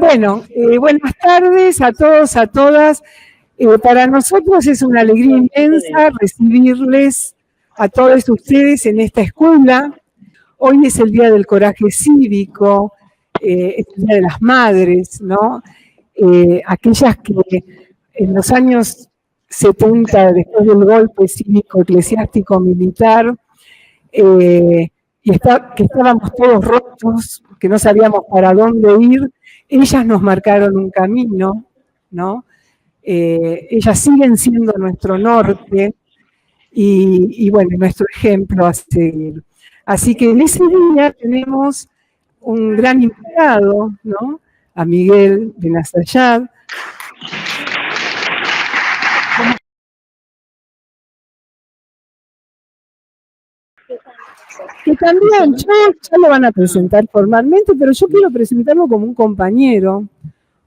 Bueno, buenas tardes a todos, a todas. Para nosotros es una alegría inmensa recibirles a todos ustedes en esta escuela. Hoy es el Día del Coraje Cívico, es el Día de las Madres, ¿no? Aquellas que en los años 70, después del golpe cívico, eclesiástico, militar, que estábamos todos rotos, que no sabíamos para dónde ir, ellas nos marcaron un camino, ¿no? Ellas siguen siendo nuestro norte y bueno, nuestro ejemplo a seguir. Así que en ese día tenemos un gran invitado, ¿no? A Miguel Benazayad. Que también, ya lo van a presentar formalmente, pero yo quiero presentarlo como un compañero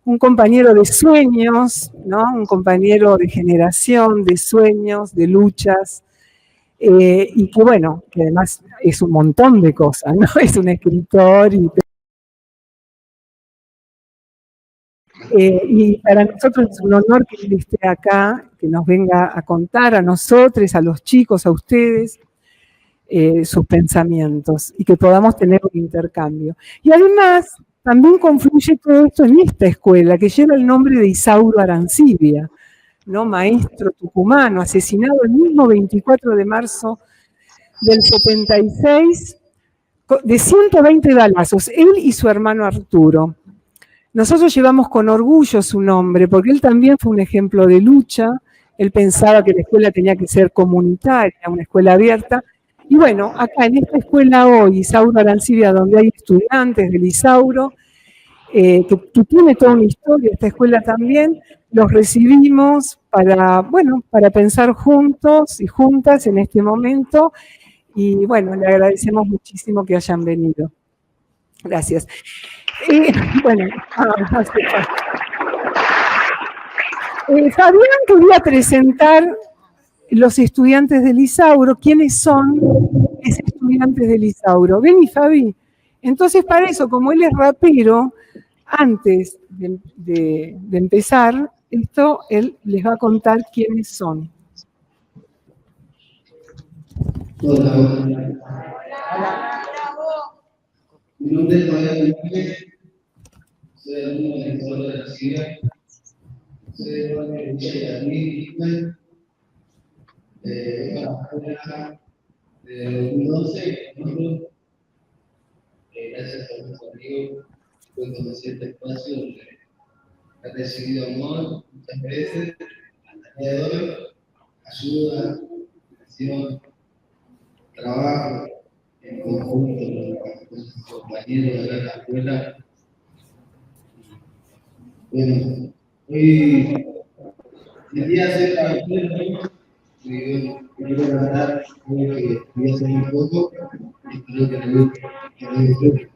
de sueños, ¿no? Un compañero de generación, de sueños, de luchas, y que bueno, que además es un montón de cosas, ¿no? Es un escritor y para nosotros es un honor que él esté acá, que nos venga a contar a nosotros, a los chicos, a ustedes, sus pensamientos y que podamos tener un intercambio. Y además, también confluye todo esto en esta escuela, que lleva el nombre de Isauro Arancibia, ¿no? Maestro tucumano, asesinado el mismo 24 de marzo del 76, de 120 balazos, él y su hermano Arturo. Nosotros llevamos con orgullo su nombre, porque él también fue un ejemplo de lucha. Él pensaba que la escuela tenía que ser comunitaria, una escuela abierta. Y bueno, acá en esta escuela hoy, Isauro Arancibia, donde hay estudiantes del Isauro, que tiene toda una historia, esta escuela también, los recibimos para pensar juntos y juntas en este momento. Y bueno, le agradecemos muchísimo que hayan venido. Gracias. Bueno, Fabián quería presentar los estudiantes del Isauro. ¿Quiénes son los estudiantes del Isauro? Vení, Fabi. Entonces, para eso, como él es rapero, antes de empezar esto, él les va a contar quiénes son. Hola. Mi nombre es Fabián Núñez, soy alumno del Isauro de la Ciudad, soy de la Universidad de Miguel, de la escuela de 2012, gracias a nuestros amigos, pude conocer este espacio donde he recibido amor muchas veces, hasta el día de hoy, ayuda, educación, trabajo en conjunto con sus compañeros de la escuela. Bueno, hoy el día de la escuela, quiero hablar algo que voy a hacer un poco y espero que lo disfruten.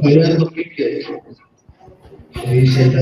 Hablando que dice el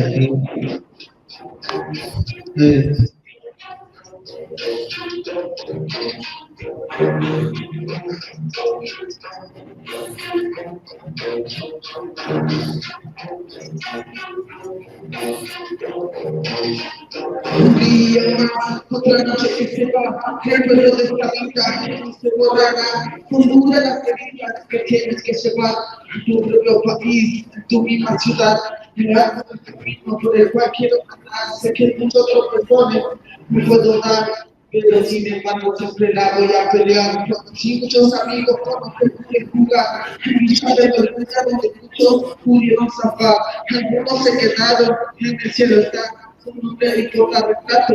un día más, otra noche que se va, recuerdo de esta vida que no se borrará, con dura las heridas que tienes que llevar a tu propio país, en tu misma ciudad, mirando el camino por el cual quiero andar, sé que el mundo tropezone me puedo dar, pero sin embargo siempre la voy a pelear, sin muchos amigos con los que pude jugar, y saben los lugares donde muchos pudieron zafar, algunos se quedaron, en el cielo está un médico retrato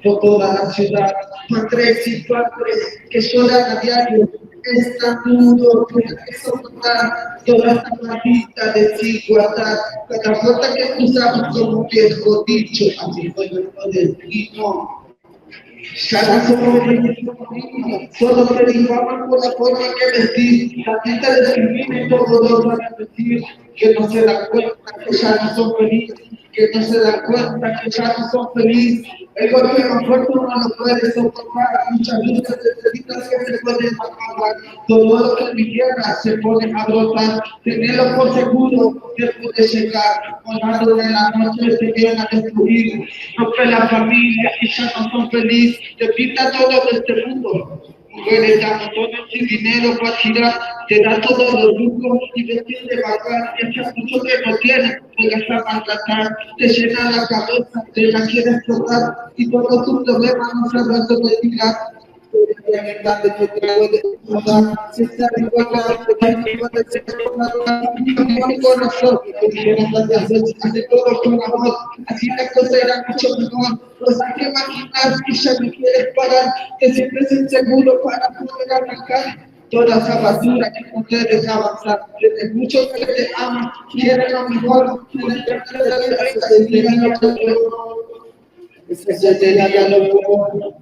por toda la ciudad, padres y padres que lloran a diario, es tan duro que soportar toda esta maldita desigualdad, cada falta que cruzamos como un viejo dicho, así fue el destino. Cada solo predicaban por la forma que vestir, la gente discrimina y todo lo van a decir. que no se dan cuenta que ya no son felices, que no se dan cuenta que ya no son felices. El golpe más fuerte uno no puede soportar, muchas luchas necesitas que se pueden apagar, todo lo que en mi tierra se pone a brotar, tenerlo por seguro que puede llegar, volando de la noche se vienen a destruir, rompe la familia y ya no son felices, te pinta todo de este mundo. Mujeres dan montones sin dinero para girar, te da todos los lujos y vestir de vagar, piensas mucho que no tienes, llegas a maltratar, te llena la cabeza, te la quieres explotar y todos tus problemas no sabrás dónde tirar. Hace todo con amor, así la cosa era mucho mejor. Pues hay que imaginar que ya no quieres parar, que siempre es inseguro para poder arrancar toda esa basura que no te deja avanzar. Desde muchos que te aman, quieren lo mejor, quieren darte la vida, ese sería lo mejor. Ese sería lo mejor.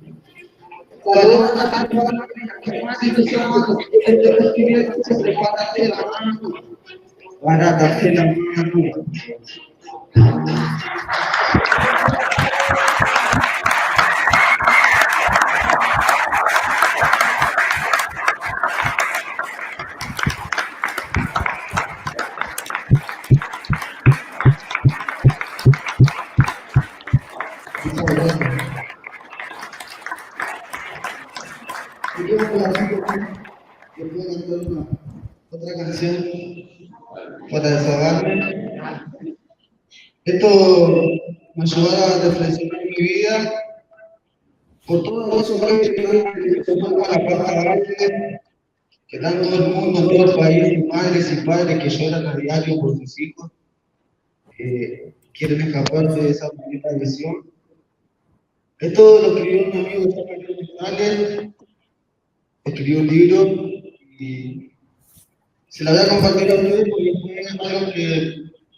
Saludos a la persona que más ilusionado, el de recibir se prepara de la mano, para darte la mano. Otra canción para desahogarme. Esto me ayudará a reflexionar mi vida por todos esos grandes que se toman la parte arte, que dan todo el mundo, todo el país, madres y padres que lloran a diario por sus hijos, que quieren escapar de esa bonita visión. Esto lo escribió un amigo de González, escribió un libro y se la voy a compartir a ustedes porque fue algo que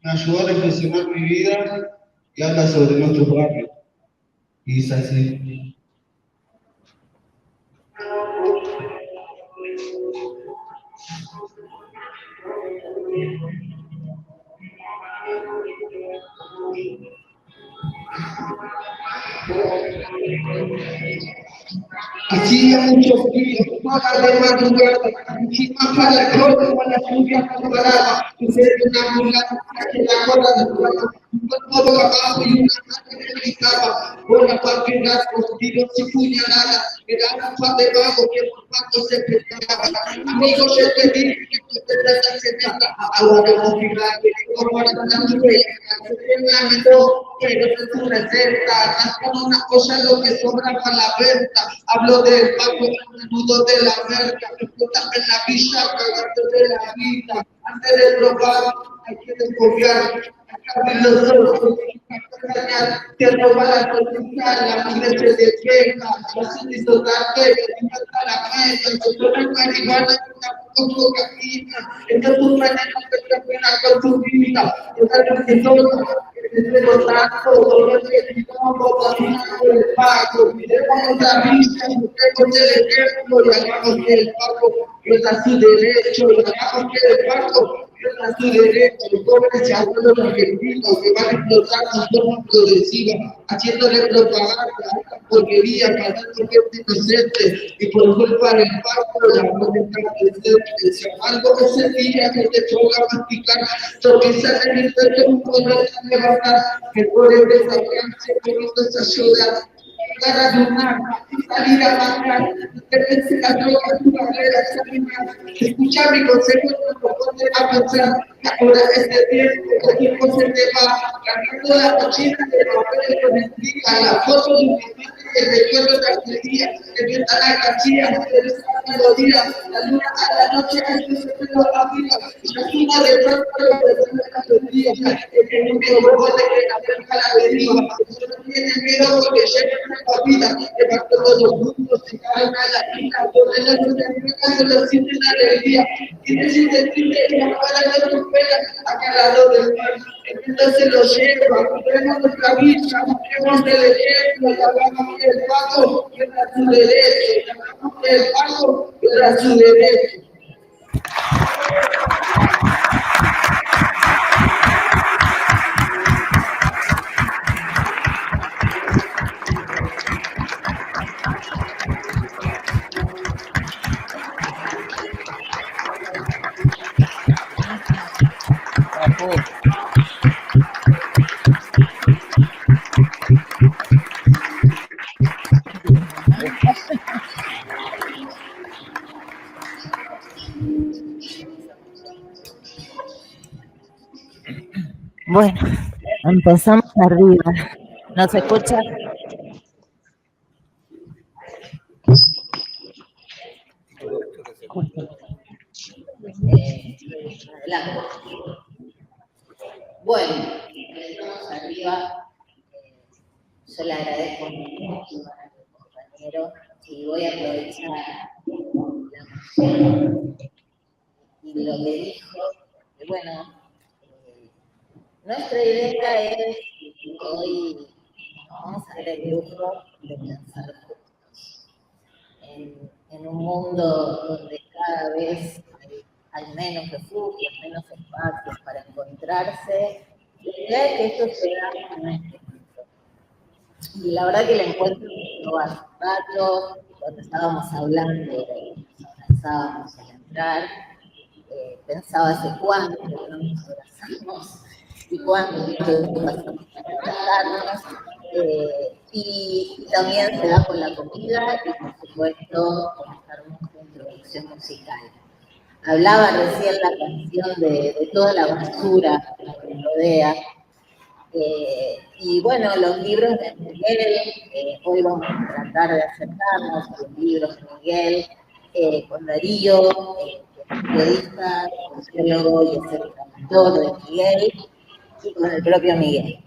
me ayudó a reflexionar mi vida y habla sobre nuestro barrio. Y dice así. Hacía mucho frío, horas de madrugada, encima para el corte con la lluvia comparada, puse una mulata que la corra de plata, un cuerpo abajo y una mano que me gritaba, bola para pegar, tiros y puñaladas, era un fan de vago que por tanto se peleaba. Amigo, yo te dije que tú te tratas de nada, ahora no fijas que como ahora la lluvia, se me lamentó, pero es tu receta, haz con una cosa lo que sobra para la venta, hablo del pago, el nudo de la merca, explotame en la villa, cagarte de la vida, antes de probar, hay que desconfiar, abrir los ojos, te roba la tortilla, la mujer se despega, vas a disfrutarte, te falta la meta, se toma marihuana, con cocaína, esta es tu manera de terminar con tu vida, esta es tu vida. Tenemos tanto dolor que vivamos pasando el pago, miremos la vista, busquemos el ejemplo y hagamos que el pago pierda su derecho, y hagamos que el pago pierda su derecho. Los pobres y abuelos argentinos que van a explotar su forma progresiva, haciéndole propaganda a esta porquería, matando gente inocente, y por culpa del pago la muerte está presente. Si algo ese día que te toca masticar, tropieza en el intento un poder levantar, que puede desafiarse con esa ayuda. Llegar a donar, salir a bancar, perderse la droga, tu carrera, examinar, escuchar mi consejo cuando ponte a pensar, ahora este tiempo, el tiempo se te va, cargando la mochila de papel con explica, la foto de un amante que recuerdo de aquel día, que mientras la cachilla, de esa melodía, la luna a la noche, que se te lo amiga, y la luna de pronto lo de día, que no me huevo de que la perca la deriva, que no tiene miedo porque llega la vida, que va todos los mundos, se cae una latina, donde la luz de mi casa lo siente la alegría, y decide y la para de tu pena, acá al lado del mar, entonces lo lleva, vemos nuestra vida, vemos el ejemplo, y hablamos que el pago era su derecho, y hablamos que el pago era su derecho. Bueno, empezamos arriba. ¿No se escucha? Adelante. Bueno, empezamos arriba. Yo le agradezco mucho a mi compañero y voy a aprovechar la moción y lo que dijo, que bueno, nuestra idea es que hoy vamos a dar el lujo de pensar juntos. En un mundo donde cada vez hay menos refugios, menos espacios para encontrarse, la idea es que esto sea un encuentro. Y la verdad que el encuentro empezó hace rato, cuando estábamos hablando, nos abrazábamos al entrar, pensaba hace cuánto que no nos abrazamos y cuánto tiempo pasamos para abrazarnos. Y también se da con la comida y por supuesto con esta hermosa introducción musical. Hablaba recién la canción de toda la basura que nos rodea. Y bueno, los libros de Miguel, hoy vamos a tratar de acercarnos a los libros de Miguel, con Darío, que es periodista, sociólogo y es el traductor de Miguel, y con el propio Miguel.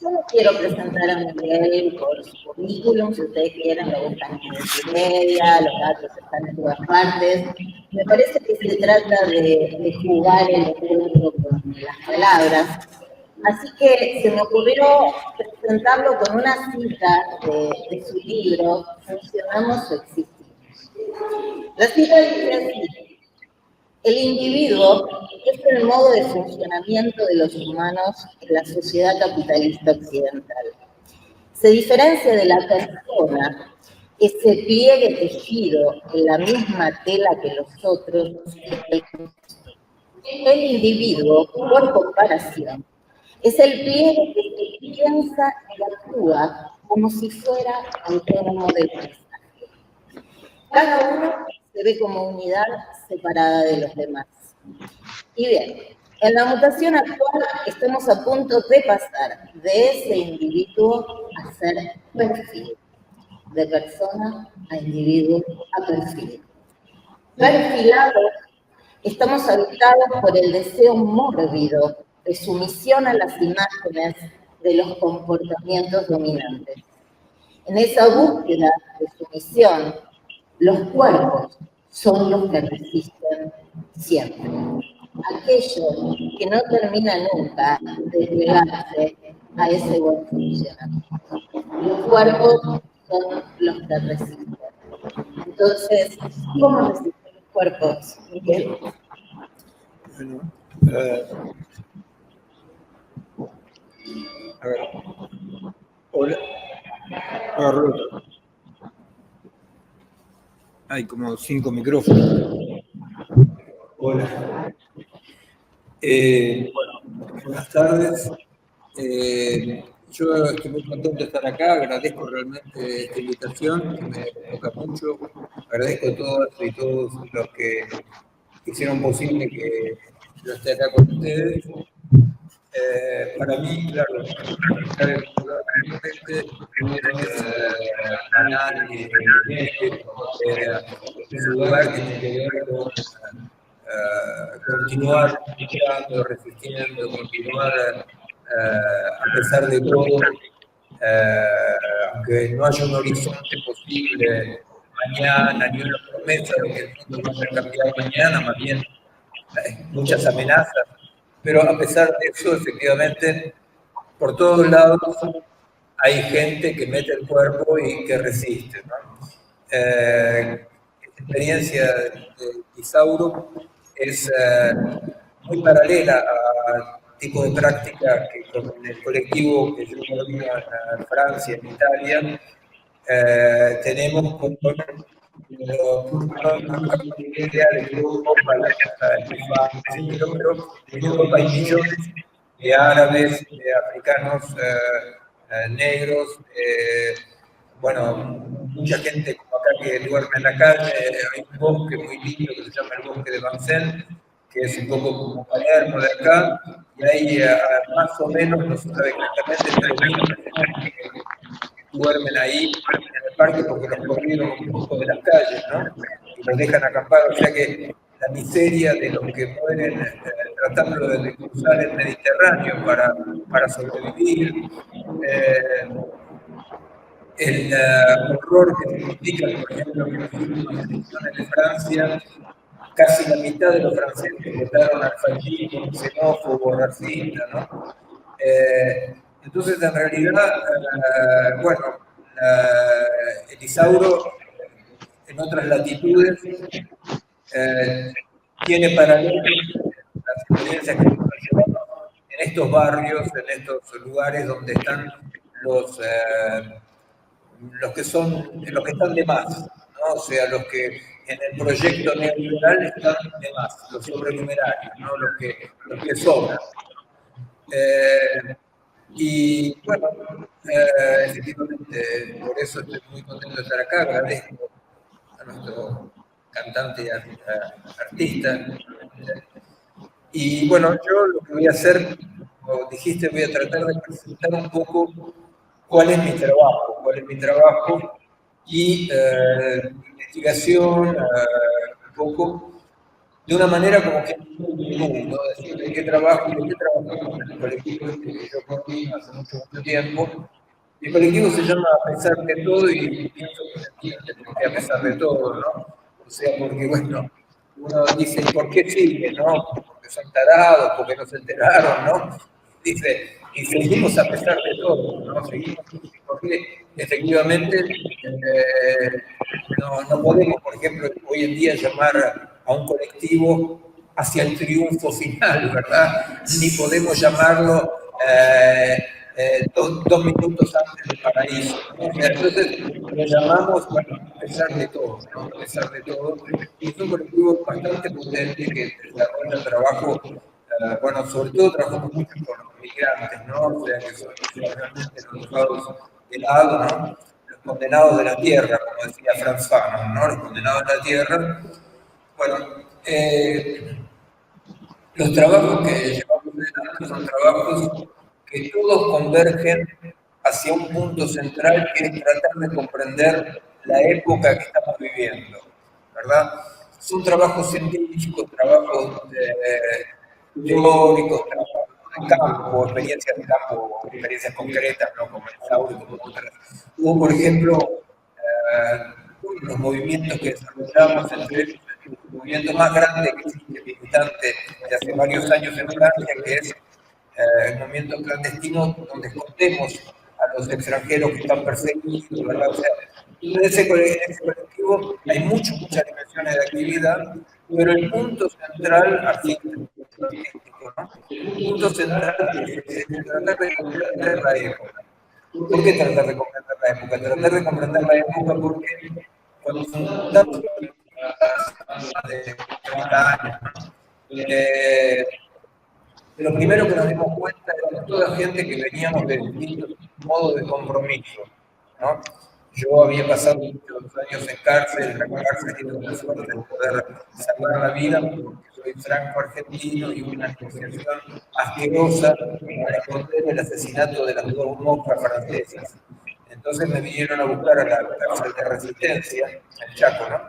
Yo no quiero presentar a Miguel por su currículum, si ustedes quieren, lo buscan en Wikipedia, los datos están en todas partes. Me parece que se trata de jugar el encuentro con las palabras. Así que se me ocurrió presentarlo con una cita de su libro, Funcionamos o Existimos. La cita dice así: el individuo es el modo de funcionamiento de los humanos en la sociedad capitalista occidental. Se diferencia de la persona, ese pliegue tejido en la misma tela que los otros. El individuo, por comparación, es el pliegue que se piensa y actúa como si fuera autónomo del paisaje. Cada uno se ve como unidad separada de los demás. Y bien, en la mutación actual estamos a punto de pasar de ese individuo a ser perfil, de persona a individuo a perfil. Perfilados, estamos habitados por el deseo mórbido de sumisión a las imágenes de los comportamientos dominantes. En esa búsqueda de sumisión, los cuerpos son los que resisten siempre. Aquello que no termina nunca de plegarse a ese buen funcionamiento. Los cuerpos son los que resisten. Entonces, ¿cómo resisten los cuerpos, Miguel? Bueno, a ver. Hola. Agarro otro. Hay como 5 micrófonos. Hola. Bueno, buenas tardes. Yo estoy muy contento de estar acá, agradezco realmente esta invitación, que me toca mucho. Agradezco a todas y todos los que hicieron posible que yo esté acá con ustedes. Para mí, claro, estar en un lugar es un lugar que tiene que ver con continuar luchando, resistiendo, continuar a pesar de todo, aunque no haya un horizonte posible mañana, ni una promesa de que el mundo va a ser cambiado mañana, más bien muchas amenazas, pero a pesar de eso, efectivamente, por todos lados hay gente que mete el cuerpo y que resiste, ¿no? Esta experiencia de Isauro es muy paralela al tipo de práctica que con el colectivo que yo coordino en Francia, en Italia, tenemos con en Europa hay millones de árabes, de africanos negros, bueno, mucha gente como acá que duerme en la calle. Hay un bosque muy lindo que se llama el bosque de Vincennes, que es un poco como Palermo de acá, y hay más o menos, no se sabe exactamente, 3.000 personas que duermen ahí en el parque porque los corrieron un poco de las calles, ¿no? Y los dejan acampar, o sea que la miseria de los que mueren tratando de cruzar el Mediterráneo para sobrevivir, el horror que significa, por ejemplo, que en las últimas elecciones de Francia, casi la mitad de los franceses votaron al fascismo, xenófobo, racista, ¿no? Entonces, en realidad, bueno, el Isauro en otras latitudes tiene paralelos las experiencias que nosotros llevamos en estos barrios, en estos lugares donde están los que están de más, ¿no? O sea, los que en el proyecto neoliberal están de más, los sobrenumerarios, ¿no? Los que sobran. Y bueno, efectivamente, por eso estoy muy contento de estar acá. Agradezco a nuestro cantante y artista. Y bueno, yo lo que voy a hacer, como dijiste, voy a tratar de presentar un poco cuál es mi trabajo y investigación, un poco, de una manera como que ¿no? Decir de qué trabajo con el colectivo que yo coordino hace mucho tiempo. El colectivo se llama A pesar de todo y pienso que se entiende porque a pesar de todo, ¿no? O sea, porque bueno, uno dice, ¿por qué sigue, no? Porque son tarados, porque no se enteraron, ¿no? Dice, y seguimos a pesar de todo, ¿no? Seguimos porque efectivamente no podemos, por ejemplo, hoy en día llamar a un colectivo hacia el triunfo final, ¿verdad? Ni podemos llamarlo 2 minutos antes del paraíso, ¿no? Entonces lo llamamos, bueno, a pesar de todo, ¿no? A pesar de todo. Y es un colectivo bastante potente que desarrolla trabajo, bueno, sobre todo trabajamos mucho con los migrantes, ¿no? O sea, que son realmente los dejados de lado, ¿no? Los condenados de la tierra, como decía Franz Fanon, ¿no? Los condenados de la tierra. Bueno, los trabajos que llevamos adelante son trabajos que todos convergen hacia un punto central que es tratar de comprender la época que estamos viviendo, ¿verdad? Son trabajos científicos, trabajos teóricos, trabajos de campo, experiencias concretas, ¿no? Como el Isauro, como otras. Hubo, por ejemplo, los movimientos que desarrollamos, entre ellos el movimiento más grande que existe, militante de hace varios años en Francia, que es el movimiento clandestino, donde escondemos a los extranjeros que están perseguidos, ¿verdad? O sea, en ese colectivo hay muchas dimensiones de actividad, pero el punto central, artístico, ¿no? El punto central es tratar de comprender la época. ¿Por qué tratar de comprender la época? Tratar de comprender la época porque cuando son tantos de 30 años, lo primero que nos dimos cuenta era toda gente que veníamos de distintos modos de compromiso, ¿no? Yo había pasado muchos años en cárcel y tuve la suerte de poder salvar la vida porque soy franco-argentino y una negociación asquerosa para esconder el asesinato de las 2 monjas francesas. Entonces me vinieron a buscar a la cárcel de Resistencia, en Chaco, ¿no?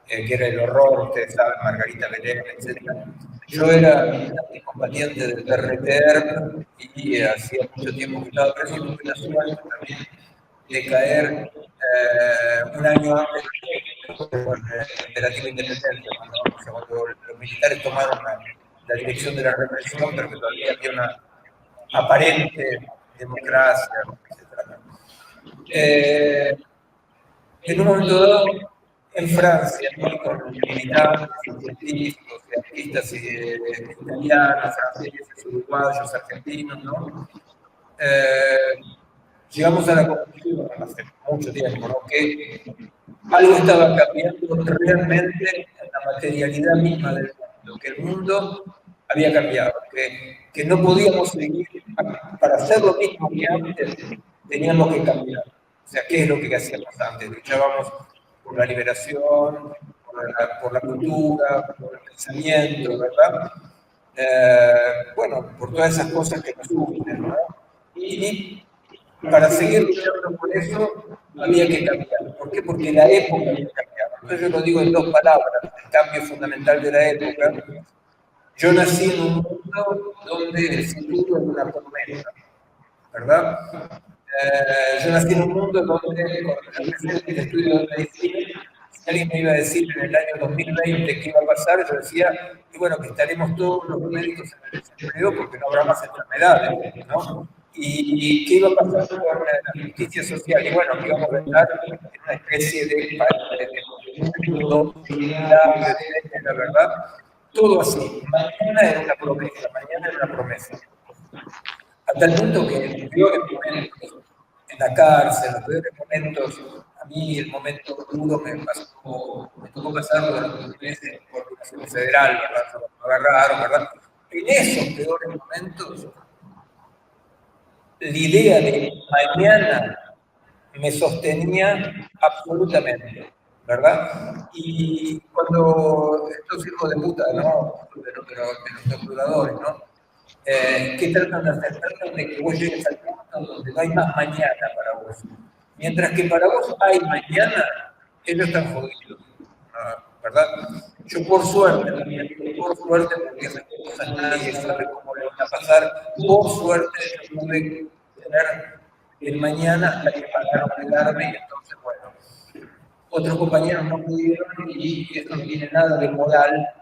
Que era el horror, ustedes saben, Margarita Belén, etc. Yo era combatiente del PRTR y hacía mucho tiempo que estaba preso y tuve la suerte también de caer un año antes de la independencia, cuando los militares tomaron la dirección de la represión, pero que todavía había una aparente democracia, etc. En un momento dado, en Francia, ¿no? Con militantes, científicos, artistas italianos, franceses, uruguayos, argentinos, ¿no? Llegamos a la conclusión, hace mucho tiempo, ¿no? Que algo estaba cambiando realmente en la materialidad misma del mundo, que el mundo había cambiado, que no podíamos seguir, para hacer lo mismo que antes, teníamos que cambiar. O sea, ¿qué es lo que hacíamos antes? Luchábamos por la liberación, por por la cultura, por el pensamiento, ¿verdad? Bueno, por todas esas cosas que nos unen, ¿no? Y para seguir luchando por eso había que cambiar. ¿Por qué? Porque la época había cambiado. Entonces yo lo digo en dos palabras, el cambio fundamental de la época. Yo nací en un mundo donde el futuro es una tormenta, ¿verdad? Yo nací en un mundo donde, cuando yo empecé el estudio de medicina, si alguien me iba a decir en el año 2020 qué iba a pasar, yo decía, y bueno, que estaremos todos los médicos en el desempleo porque no habrá más enfermedades, ¿no? Y qué iba a pasar con la justicia social, y bueno, que íbamos a estar en una especie de mundo solidario, la verdad, todo así. Mañana era una promesa, mañana era una promesa. Hasta el punto que en los peores momentos, en la cárcel, en los peores momentos, a mí el momento duro me tocó pasarlo durante 2 meses por la federal, ¿verdad? Me agarraron, ¿verdad? En esos peores momentos, la idea de mañana me sostenía absolutamente, ¿verdad? Y cuando estos hijos de puta, ¿no? De los torturadores, ¿no? ¿Qué tratan de hacer? Tratan de que vos llegues al punto donde no hay más mañana para vos. Mientras que para vos hay mañana, ellos están jodidos, ¿verdad? Yo por suerte, porque esas cosas nadie sabe cómo le van a pasar, por suerte yo pude tener el mañana hasta que pagaron de darme y entonces, bueno, otros compañeros no pudieron y esto no tiene nada de moral.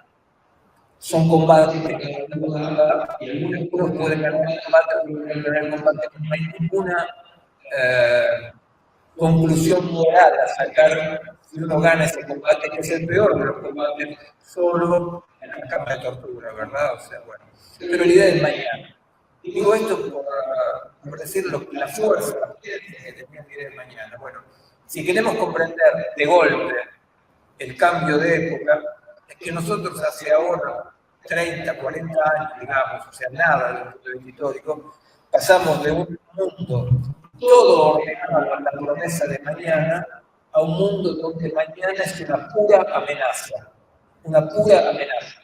Son combates que y algunos pueden ganar el combate, otros pueden ganar el combate, no hay ninguna conclusión moral a sacar si uno gana ese combate, que es el peor de los combates, solo en la cama de tortura, ¿verdad? O sea, bueno, pero la idea es mañana. Digo esto por decir la fuerza que tenía la idea de mañana. Bueno, si queremos comprender de golpe el cambio de época, es que nosotros hace ahora 30, 40 años, digamos, o sea, nada desde el punto de vista histórico, pasamos de un mundo todo ordenado a la promesa de mañana a un mundo donde mañana es una pura amenaza, una pura amenaza.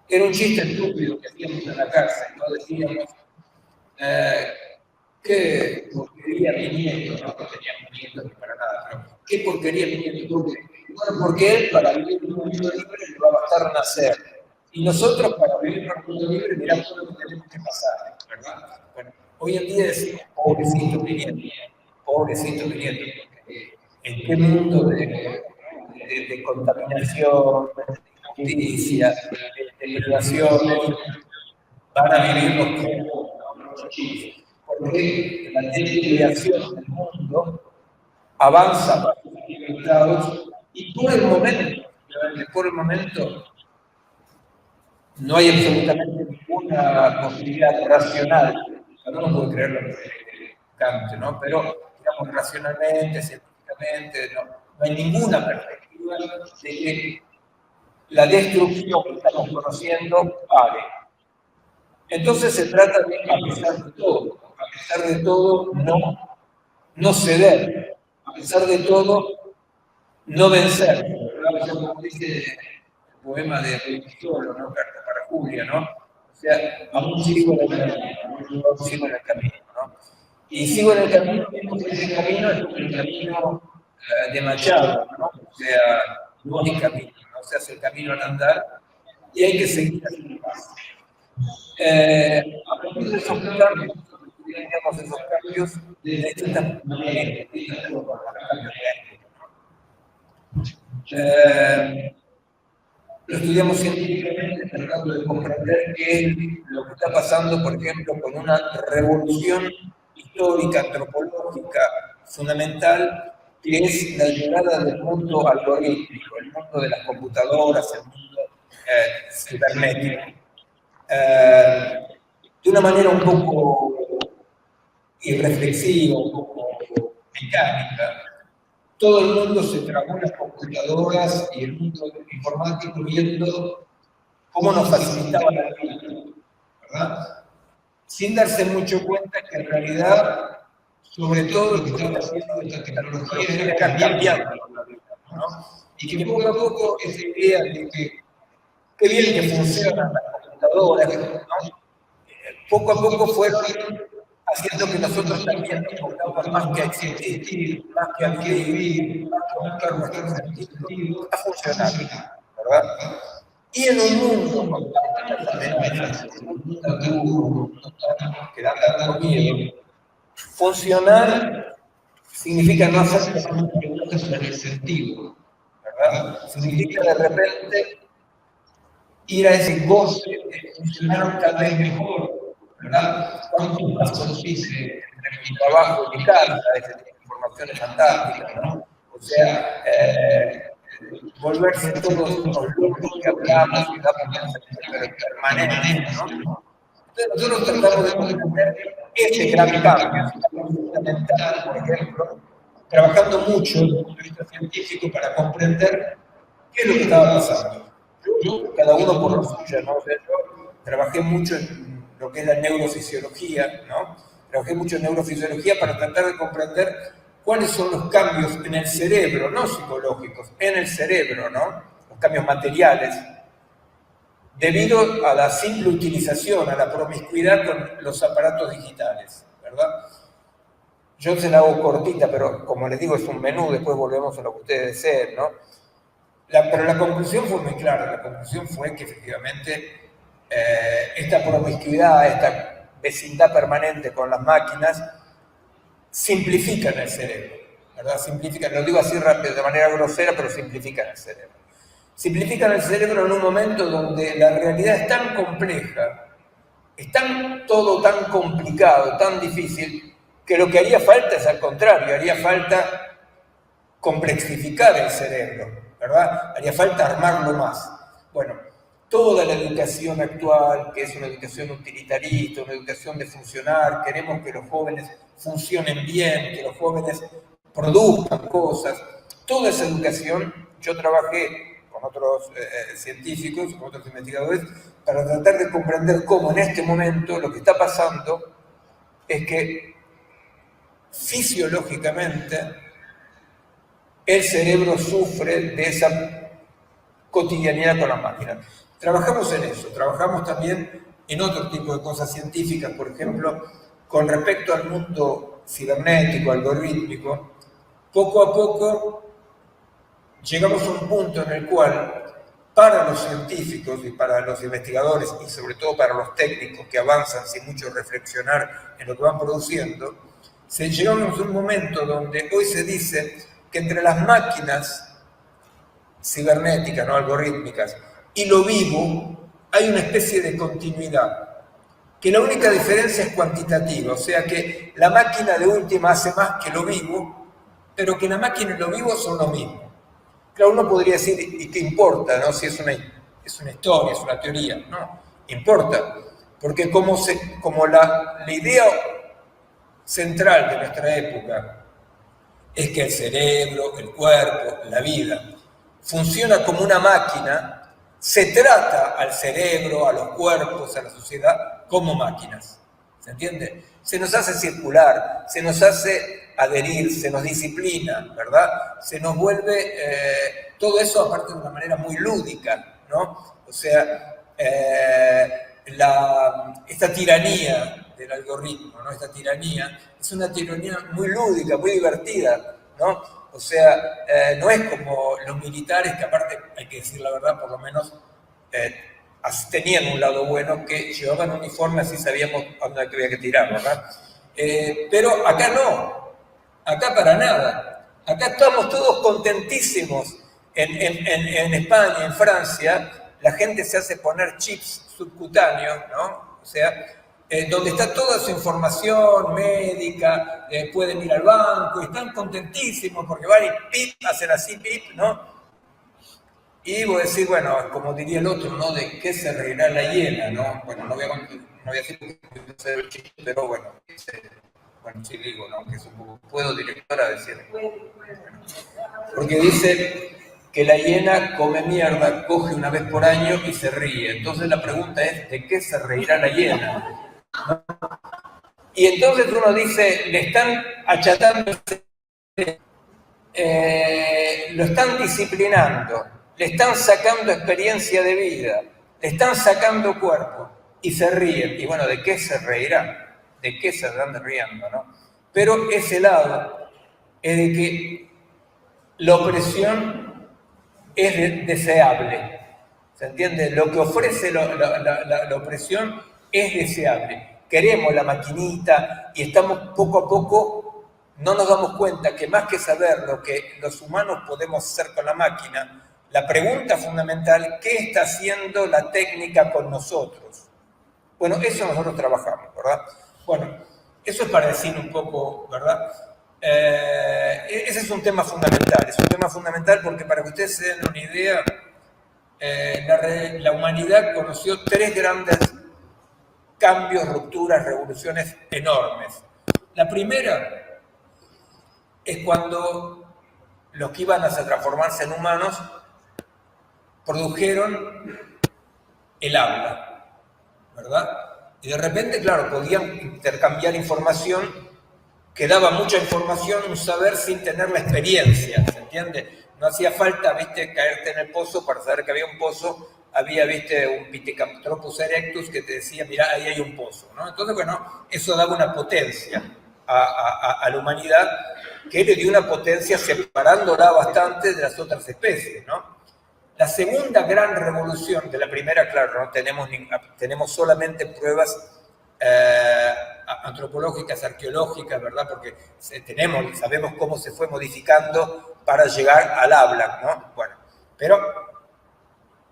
Era un chiste estúpido que hacíamos en la cárcel, ¿no? Decíamos, qué porquería mi nieto, no teníamos nietos ni para nada, pero qué porquería mi nieto, bueno, porque él para vivir en un mundo libre le va a bastar nacer. Y nosotros para vivir en un mundo libre miramos todo lo que tenemos que pasar, ¿verdad? Bueno, hoy en día decimos, pobrecito mi nieto, ¿en qué mundo de contaminación, de injusticia, de privaciones van a vivir los chicos? Porque la desviación del mundo avanza para los resultados y por el momento no hay absolutamente ninguna posibilidad racional, no lo puedo creer lo que Kant, ¿no? Pero digamos racionalmente, científicamente, no hay ninguna perspectiva de que la destrucción que estamos conociendo pare. Entonces se trata de, a pesar de todo, no ceder, a pesar de todo, no vencer. Como dice el poema de Pistolo, ¿no? Carta para Julia, ¿no? O sea, aún sigo en el camino, ¿no? Y sigo en el camino, ese camino es el camino de Machado, ¿no? O sea, no hay camino, ¿no? Se hace el camino al andar y hay que seguir haciendo paso. A partir de esos cambios, tenemos esos cambios de distintas maneras, lo estudiamos científicamente tratando de comprender qué es lo que está pasando, por ejemplo, con una revolución histórica, antropológica, fundamental, que es la llegada del mundo algorítmico, el mundo de las computadoras, el mundo cibernético. De una manera un poco irreflexiva, un poco mecánica. Todo el mundo se tragó las computadoras y el mundo informático viendo cómo nos facilitaba la vida, ¿verdad? Sin darse mucho cuenta que en realidad, sobre todo lo que está haciendo esta tecnología es cambiando la vida, ¿no? y que poco a poco esa idea de que qué bien que funcionan las computadoras, ¿no? Poco a poco fueron haciendo que nosotros también nos pongamos más que a existir, más que a vivir, más que a buscar nuestro sentido, a funcionar, ¿verdad? Y en un mundo con tantas amenazas, tan duro, que da tanto miedo, funcionar significa no hacer preguntas sobre el sentido, ¿verdad? Significa de repente ir a ese goce de funcionar cada vez mejor, ¿verdad? ¿Cuántos pasos hice entre mi trabajo y mi casa? Ese tipo de información es fantástica, ¿no? O sea, volverse todos unos locos que hablamos y damos permanentes, ¿no? Entonces nosotros tratamos de comprender ese gran cambio fundamental, por ejemplo, trabajando mucho desde el punto de vista científico para comprender qué es lo que estaba pasando. Yo, cada uno por lo suyo, ¿no? O sea, yo trabajé mucho en lo que es la neurofisiología, ¿no? Trabajé mucho en neurofisiología para tratar de comprender cuáles son los cambios en el cerebro, no psicológicos, en el cerebro, ¿no? Los cambios materiales, debido a la simple utilización, a la promiscuidad con los aparatos digitales, ¿verdad? Yo se la hago cortita, pero como les digo, es un menú, después volvemos a lo que ustedes deseen, ¿no? Pero la conclusión fue muy clara, la conclusión fue que efectivamente esta promiscuidad, esta vecindad permanente con las máquinas, simplifican el cerebro, ¿verdad? Simplifican, lo digo así rápido, de manera grosera, pero simplifican el cerebro. Simplifican el cerebro en un momento donde la realidad es tan compleja, es todo tan complicado, tan difícil, que lo que haría falta es al contrario, haría falta complexificar el cerebro, ¿verdad? Haría falta armarlo más. Bueno, toda la educación actual, que es una educación utilitarista, una educación de funcionar, queremos que los jóvenes funcionen bien, que los jóvenes produzcan cosas, toda esa educación, yo trabajé con otros científicos, con otros investigadores, para tratar de comprender cómo en este momento lo que está pasando es que fisiológicamente el cerebro sufre de esa cotidianidad con las máquinas. Trabajamos en eso, trabajamos también en otro tipo de cosas científicas, por ejemplo, con respecto al mundo cibernético, algorítmico. Poco a poco llegamos a un punto en el cual, para los científicos y para los investigadores, y sobre todo para los técnicos que avanzan sin mucho reflexionar en lo que van produciendo, llegamos a un momento donde hoy se dice que entre las máquinas cibernéticas, no algorítmicas, y lo vivo, hay una especie de continuidad, que la única diferencia es cuantitativa, o sea que la máquina de última hace más que lo vivo, pero que la máquina y lo vivo son lo mismo. Claro, uno podría decir, ¿y qué importa, no? Si es una historia, es una teoría, no, importa, porque como la idea central de nuestra época es que el cerebro, el cuerpo, la vida, funciona como una máquina, se trata al cerebro, a los cuerpos, a la sociedad, como máquinas. ¿Se entiende? Se nos hace circular, se nos hace adherir, se nos disciplina, ¿verdad? Se nos vuelve todo eso aparte de una manera muy lúdica, ¿no? O sea, esta tiranía del algoritmo, ¿no? Esta tiranía es una tiranía muy lúdica, muy divertida, ¿no? O sea, no es como los militares, que aparte, hay que decir la verdad, por lo menos tenían un lado bueno, que llevaban uniforme, así sabíamos a dónde había que tirar, ¿verdad? Pero acá no, acá para nada. Acá estamos todos contentísimos. En España, en Francia, la gente se hace poner chips subcutáneos, ¿no? O sea, donde está toda su información médica, pueden ir al banco, y están contentísimos porque van y pip, hacen así, pip, ¿no? Y vos decís, bueno, como diría el otro, ¿no? ¿De qué se reirá la hiena, no? Bueno, no voy a decir que no el chiste, pero bueno, bueno, sí digo, ¿no? Que es un poco, ¿puedo, directora, decir? Porque dice que la hiena come mierda, coge una vez por año y se ríe. Entonces la pregunta es, ¿de qué se reirá la hiena? ¿No? Y entonces uno dice, le están achatando lo están disciplinando, le están sacando experiencia de vida, le están sacando cuerpo y se ríen. Y bueno, ¿de qué se reirán? ¿De qué se están riendo, no? Pero ese lado es de que la opresión es deseable. ¿Se entiende? Lo que ofrece la opresión es deseable. Queremos la maquinita y estamos poco a poco, no nos damos cuenta que más que saber lo que los humanos podemos hacer con la máquina, la pregunta fundamental, ¿qué está haciendo la técnica con nosotros? Bueno, eso nosotros trabajamos, ¿verdad? Bueno, eso es para decir un poco, ¿verdad? Ese es un tema fundamental porque para que ustedes se den una idea, la humanidad conoció 3 grandes cambios, rupturas, revoluciones enormes. La primera es cuando los que iban a transformarse en humanos produjeron el habla, ¿verdad? Y de repente, claro, podían intercambiar información, que daba mucha información, un saber sin tener la experiencia, ¿se entiende? No hacía falta, viste, caerte en el pozo para saber que había un pozo. Había, viste, un Pithecanthropus erectus que te decía, mirá, ahí hay un pozo, ¿no? Entonces, bueno, eso daba una potencia a la humanidad, que le dio una potencia separándola bastante de las otras especies, ¿no? La segunda gran revolución, de la primera, claro, no tenemos solamente pruebas antropológicas, arqueológicas, ¿verdad? Porque sabemos cómo se fue modificando para llegar al habla, ¿no? Bueno, pero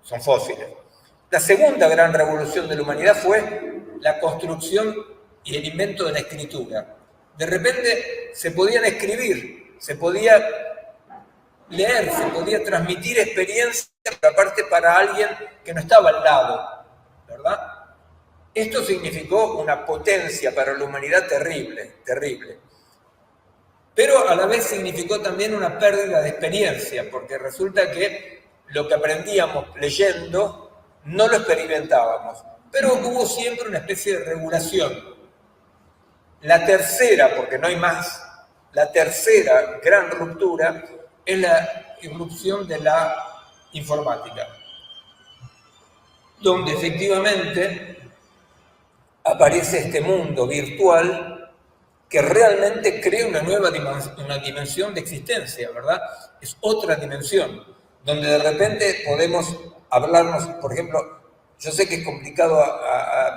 son fósiles. La segunda gran revolución de la humanidad fue la construcción y el invento de la escritura. De repente se podían escribir, se podía leer, se podía transmitir experiencia, aparte para alguien que no estaba al lado, ¿verdad? Esto significó una potencia para la humanidad terrible, terrible. Pero a la vez significó también una pérdida de experiencia, porque resulta que lo que aprendíamos leyendo no lo experimentábamos, pero hubo siempre una especie de regulación. La tercera, porque no hay más, la tercera gran ruptura es la irrupción de la informática, donde efectivamente aparece este mundo virtual que realmente crea una nueva dimensión de existencia, ¿verdad? Es otra dimensión, donde de repente podemos hablarnos, por ejemplo, yo sé que es complicado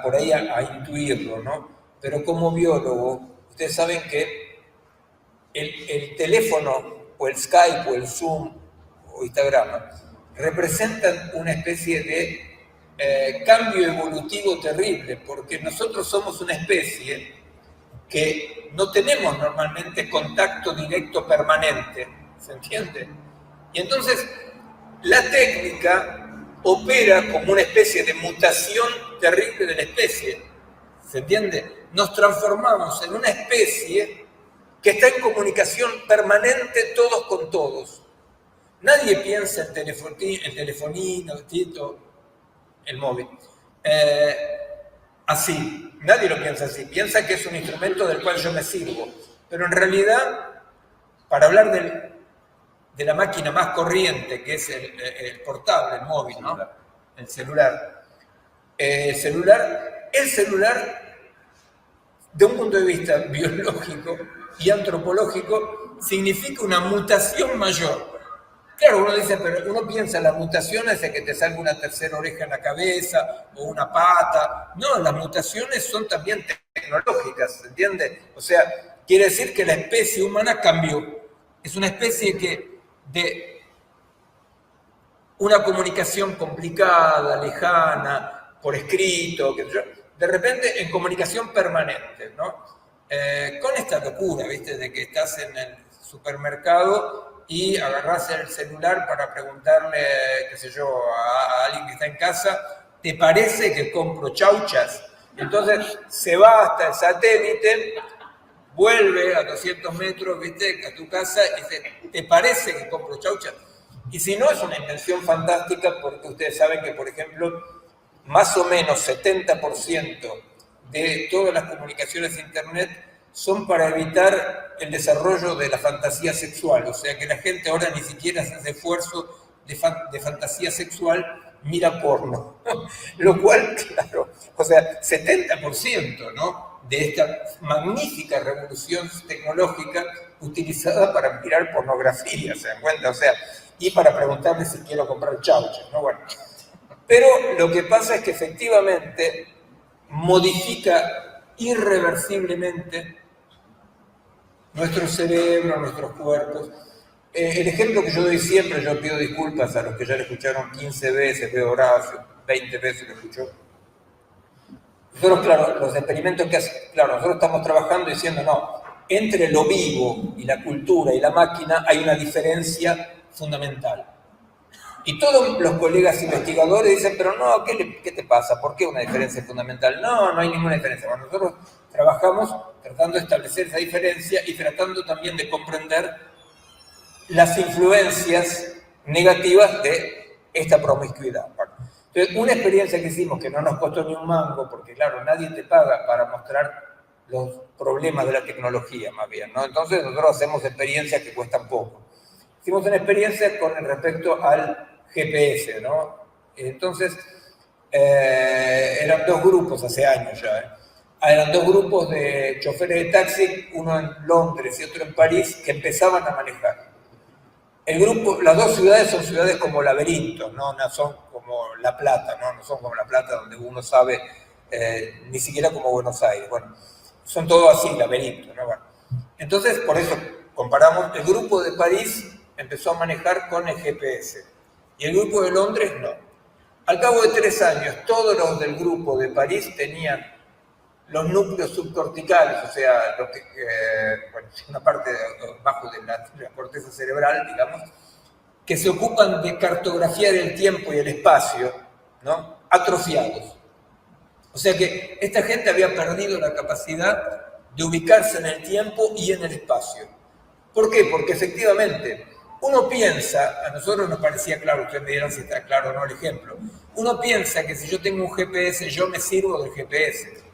por ahí a intuirlo, ¿no? Pero como biólogo, ustedes saben que el teléfono o el Skype o el Zoom o Instagram representan una especie de cambio evolutivo terrible, porque nosotros somos una especie que no tenemos normalmente contacto directo permanente, ¿se entiende? Y entonces la técnica opera como una especie de mutación terrible de la especie, ¿se entiende? Nos transformamos en una especie que está en comunicación permanente todos con todos. Nadie piensa en telefonino, el móvil, así. Nadie lo piensa así. Piensa que es un instrumento del cual yo me sirvo. Pero en realidad, para hablar de la máquina más corriente, que es el portable, el móvil, ¿no? El celular. El celular, de un punto de vista biológico y antropológico, significa una mutación mayor. Claro, uno dice, pero uno piensa en las mutaciones de que te salga una tercera oreja en la cabeza o una pata. No, las mutaciones son también tecnológicas, ¿entiende? O sea, quiere decir que la especie humana cambió. Es una especie que de una comunicación complicada, lejana, por escrito, de repente en comunicación permanente, ¿no? Con esta locura, ¿viste? De que estás en el supermercado y agarrás el celular para preguntarle, qué sé yo, a alguien que está en casa, ¿te parece que compro chauchas? Entonces se va hasta el satélite, vuelve a 200 metros, ¿viste?, a tu casa y dice, ¿te parece que compro chauchas? Y si no, es una invención fantástica, porque ustedes saben que, por ejemplo, más o menos 70% de todas las comunicaciones de Internet son para evitar el desarrollo de la fantasía sexual. O sea que la gente ahora ni siquiera se hace esfuerzo de fantasía sexual, mira porno. Lo cual, claro, o sea, 70%, ¿no?, de esta magnífica revolución tecnológica utilizada para mirar pornografía, ¿se dan cuenta? O sea, y para preguntarle si quiero comprar chauchas, ¿no? Bueno. Pero lo que pasa es que efectivamente modifica irreversiblemente nuestro cerebro, nuestros cuerpos. El ejemplo que yo doy siempre, yo pido disculpas a los que ya lo escucharon 15 veces, veo Horacio, 20 veces lo escuchó. Nosotros, claro, los experimentos que hacen, claro, nosotros estamos trabajando diciendo, no, entre lo vivo y la cultura y la máquina hay una diferencia fundamental. Y todos los colegas investigadores dicen, pero no, ¿qué te pasa? ¿Por qué una diferencia fundamental? No, no hay ninguna diferencia. Bueno, nosotros trabajamos tratando de establecer esa diferencia y tratando también de comprender las influencias negativas de esta promiscuidad. Bueno, entonces, una experiencia que hicimos que no nos costó ni un mango, porque claro, nadie te paga para mostrar los problemas de la tecnología, más bien, ¿no? Entonces nosotros hacemos experiencias que cuestan poco. Hicimos una experiencia con respecto al GPS, ¿no? Entonces, eran dos grupos hace años ya, eran dos grupos de choferes de taxi, uno en Londres y otro en París, que empezaban a manejar. El grupo, las dos ciudades son ciudades como laberintos, ¿no? No son como La Plata, ¿no? No son como La Plata donde uno sabe, ni siquiera como Buenos Aires. Bueno, son todos así, laberintos, ¿no? Bueno, entonces, por eso comparamos, el grupo de París empezó a manejar con el GPS y el grupo de Londres no. Al cabo de 3 años, todos los del grupo de París tenían los núcleos subcorticales, o sea, lo que, bueno, una parte bajo de la corteza cerebral, digamos, que se ocupan de cartografiar el tiempo y el espacio, ¿no?, atrofiados. O sea que esta gente había perdido la capacidad de ubicarse en el tiempo y en el espacio. ¿Por qué? Porque efectivamente, uno piensa, a nosotros nos parecía claro, ustedes me dirán si está claro o no el ejemplo, uno piensa que si yo tengo un GPS, yo me sirvo del GPS.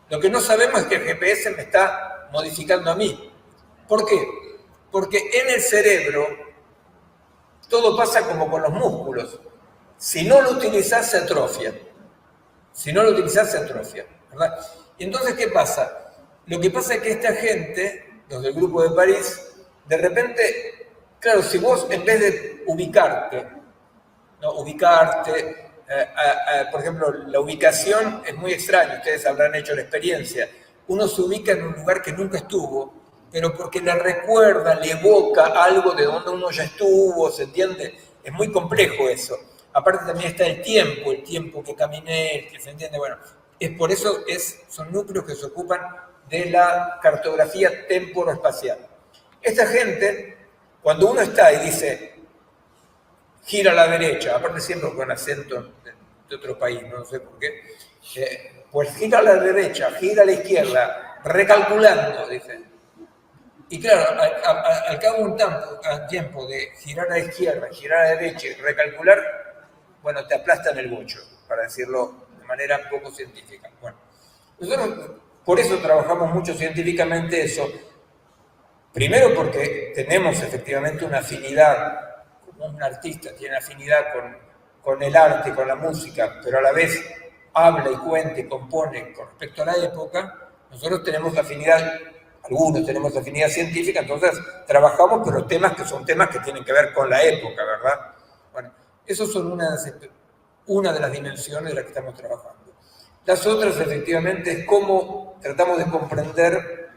Lo que no sabemos es que el GPS me está modificando a mí. ¿Por qué? Porque en el cerebro todo pasa como con los músculos. Si no lo utilizás, se atrofia. Si no lo utilizás, se atrofia, ¿verdad? Y entonces, ¿qué pasa? Lo que pasa es que esta gente, los del grupo de París, de repente, claro, si vos en vez de ubicarte, ¿no?, por ejemplo, la ubicación es muy extraña, ustedes habrán hecho la experiencia. Uno se ubica en un lugar que nunca estuvo, pero porque le recuerda, le evoca algo de donde uno ya estuvo, ¿se entiende? Es muy complejo eso. Aparte también está el tiempo que caminé, que se entiende, bueno, es por eso son núcleos que se ocupan de la cartografía temporoespacial. Esta gente, cuando uno está y dice, gira a la derecha, aparte siempre con acento de otro país, no sé por qué, pues gira a la derecha, gira a la izquierda, recalculando, dice. Y claro, al cabo de un tiempo de girar a la izquierda, girar a la derecha y recalcular, bueno, te aplastan el bocho, para decirlo de manera poco científica. Bueno, nosotros por eso trabajamos mucho científicamente eso. Primero porque tenemos efectivamente una afinidad, como un artista tiene afinidad con el arte, con la música, pero a la vez habla y cuenta y compone con respecto a la época. Nosotros tenemos afinidad, algunos tenemos afinidad científica, entonces trabajamos por los temas que son temas que tienen que ver con la época, ¿verdad? Bueno, esos son una de las dimensiones de las que estamos trabajando. Las otras, efectivamente, es cómo tratamos de comprender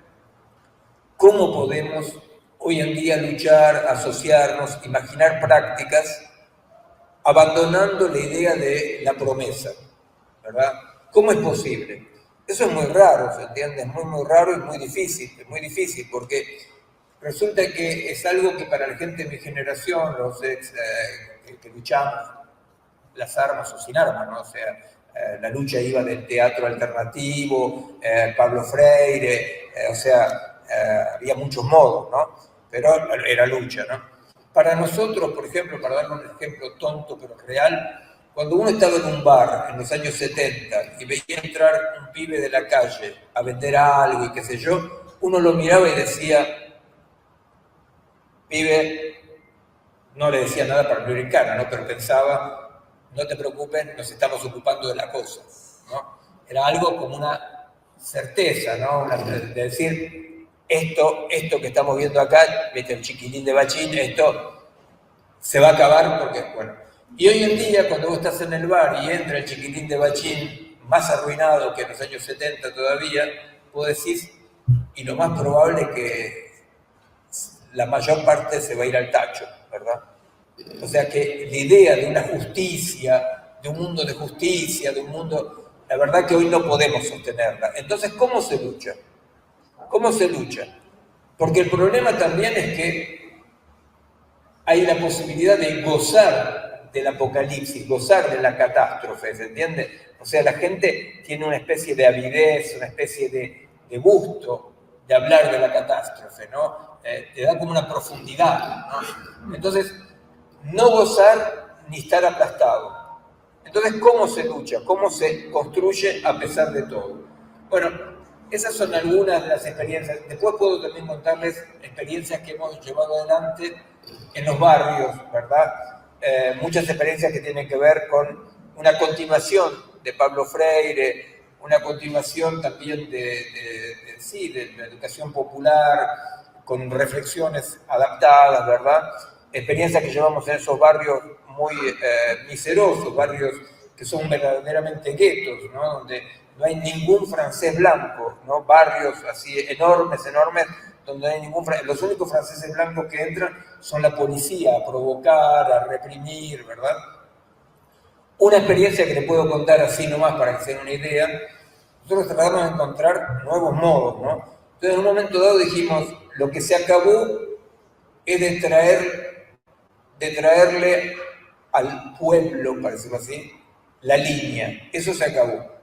cómo podemos hoy en día luchar, asociarnos, imaginar prácticas, abandonando la idea de la promesa, ¿verdad? ¿Cómo es posible? Eso es muy raro, ¿se entiende? Es muy raro y muy difícil, porque resulta que es algo que para la gente de mi generación, los que luchamos las armas o sin armas, ¿no? O sea, la lucha iba del teatro alternativo, Pablo Freire, o sea, había muchos modos, ¿no? Pero era lucha, ¿no? Para nosotros, por ejemplo, para dar un ejemplo tonto pero real, cuando uno estaba en un bar en los años 70 y veía entrar un pibe de la calle a vender algo y qué sé yo, uno lo miraba y decía, pibe, no le decía nada para no ir en cara, ¿no? Pero pensaba, no te preocupes, nos estamos ocupando de la cosa, ¿no? Era algo como una certeza, ¿no? De decir, esto que estamos viendo acá, viste, el chiquilín de Bachín, esto se va a acabar porque, bueno. Y hoy en día, cuando vos estás en el bar y entra el chiquilín de Bachín, más arruinado que en los años 70 todavía, vos decís, y lo más probable es que la mayor parte se va a ir al tacho, ¿verdad? O sea que la idea de una justicia, de un mundo de justicia, de un mundo, la verdad que hoy no podemos sostenerla. Entonces, ¿cómo se lucha? ¿Cómo se lucha? Porque el problema también es que hay la posibilidad de gozar del apocalipsis, gozar de la catástrofe, ¿se entiende? O sea, la gente tiene una especie de avidez, una especie de gusto de hablar de la catástrofe, ¿no? Te da como una profundidad, ¿no? Entonces, no gozar ni estar aplastado. Entonces, ¿cómo se lucha? ¿Cómo se construye a pesar de todo? Bueno, esas son algunas de las experiencias. Después puedo también contarles experiencias que hemos llevado adelante en los barrios, ¿verdad? Muchas experiencias que tienen que ver con una continuación de Pablo Freire, una continuación también de la educación popular, con reflexiones adaptadas, ¿verdad? Experiencias que llevamos en esos barrios muy miserosos, barrios que son verdaderamente guetos, ¿no? Donde no hay ningún francés blanco, ¿no? Barrios así enormes, donde no hay ningún francés. Los únicos franceses blancos que entran son la policía, a provocar, a reprimir, ¿verdad? Una experiencia que les puedo contar así nomás para que se den una idea. Nosotros tratamos de encontrar nuevos modos, ¿no? Entonces, en un momento dado dijimos, lo que se acabó es de traerle al pueblo, para decirlo así, la línea. Eso se acabó.